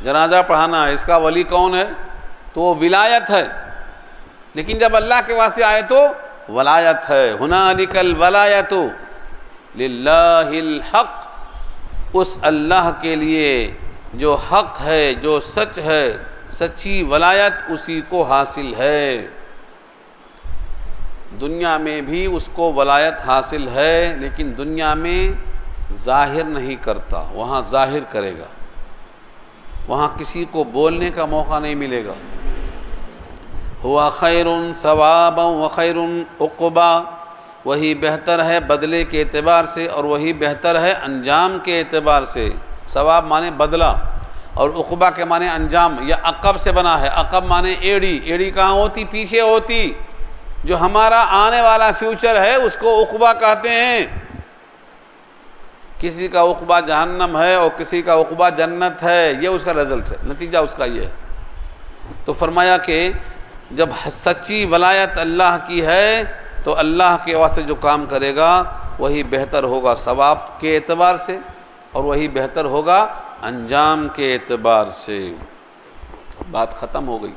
جنازہ پڑھانا ہے اس کا ولی کون ہے، تو وہ ولایت ہے. لیکن جب اللہ کے واسطے آئے تو ولایت ہے. ہنالک الولایت للہ الحق، اس اللہ کے لیے جو حق ہے، جو سچ ہے، سچی ولایت اسی کو حاصل ہے. دنیا میں بھی اس کو ولایت حاصل ہے، لیکن دنیا میں ظاہر نہیں کرتا، وہاں ظاہر کرے گا، وہاں کسی کو بولنے کا موقع نہیں ملے گا. ہوا خیر ثوابا وخیر عقبا، وہی بہتر ہے بدلے کے اعتبار سے اور وہی بہتر ہے انجام کے اعتبار سے. ثواب مانے بدلہ اور عقبہ کے مانے انجام. یہ عقب سے بنا ہے. عقب مانے ایڑی. ایڑی کہاں ہوتی؟ پیچھے ہوتی. جو ہمارا آنے والا فیوچر ہے اس کو عقبہ کہتے ہیں. کسی کا عقبہ جہنم ہے اور کسی کا عقبہ جنت ہے، یہ اس کا رزلٹ ہے، نتیجہ اس کا یہ ہے. تو فرمایا کہ جب سچی ولایت اللہ کی ہے تو اللہ کے واسطے جو کام کرے گا وہی بہتر ہوگا ثواب کے اعتبار سے اور وہی بہتر ہوگا انجام کے اعتبار سے. بات ختم ہو گئی.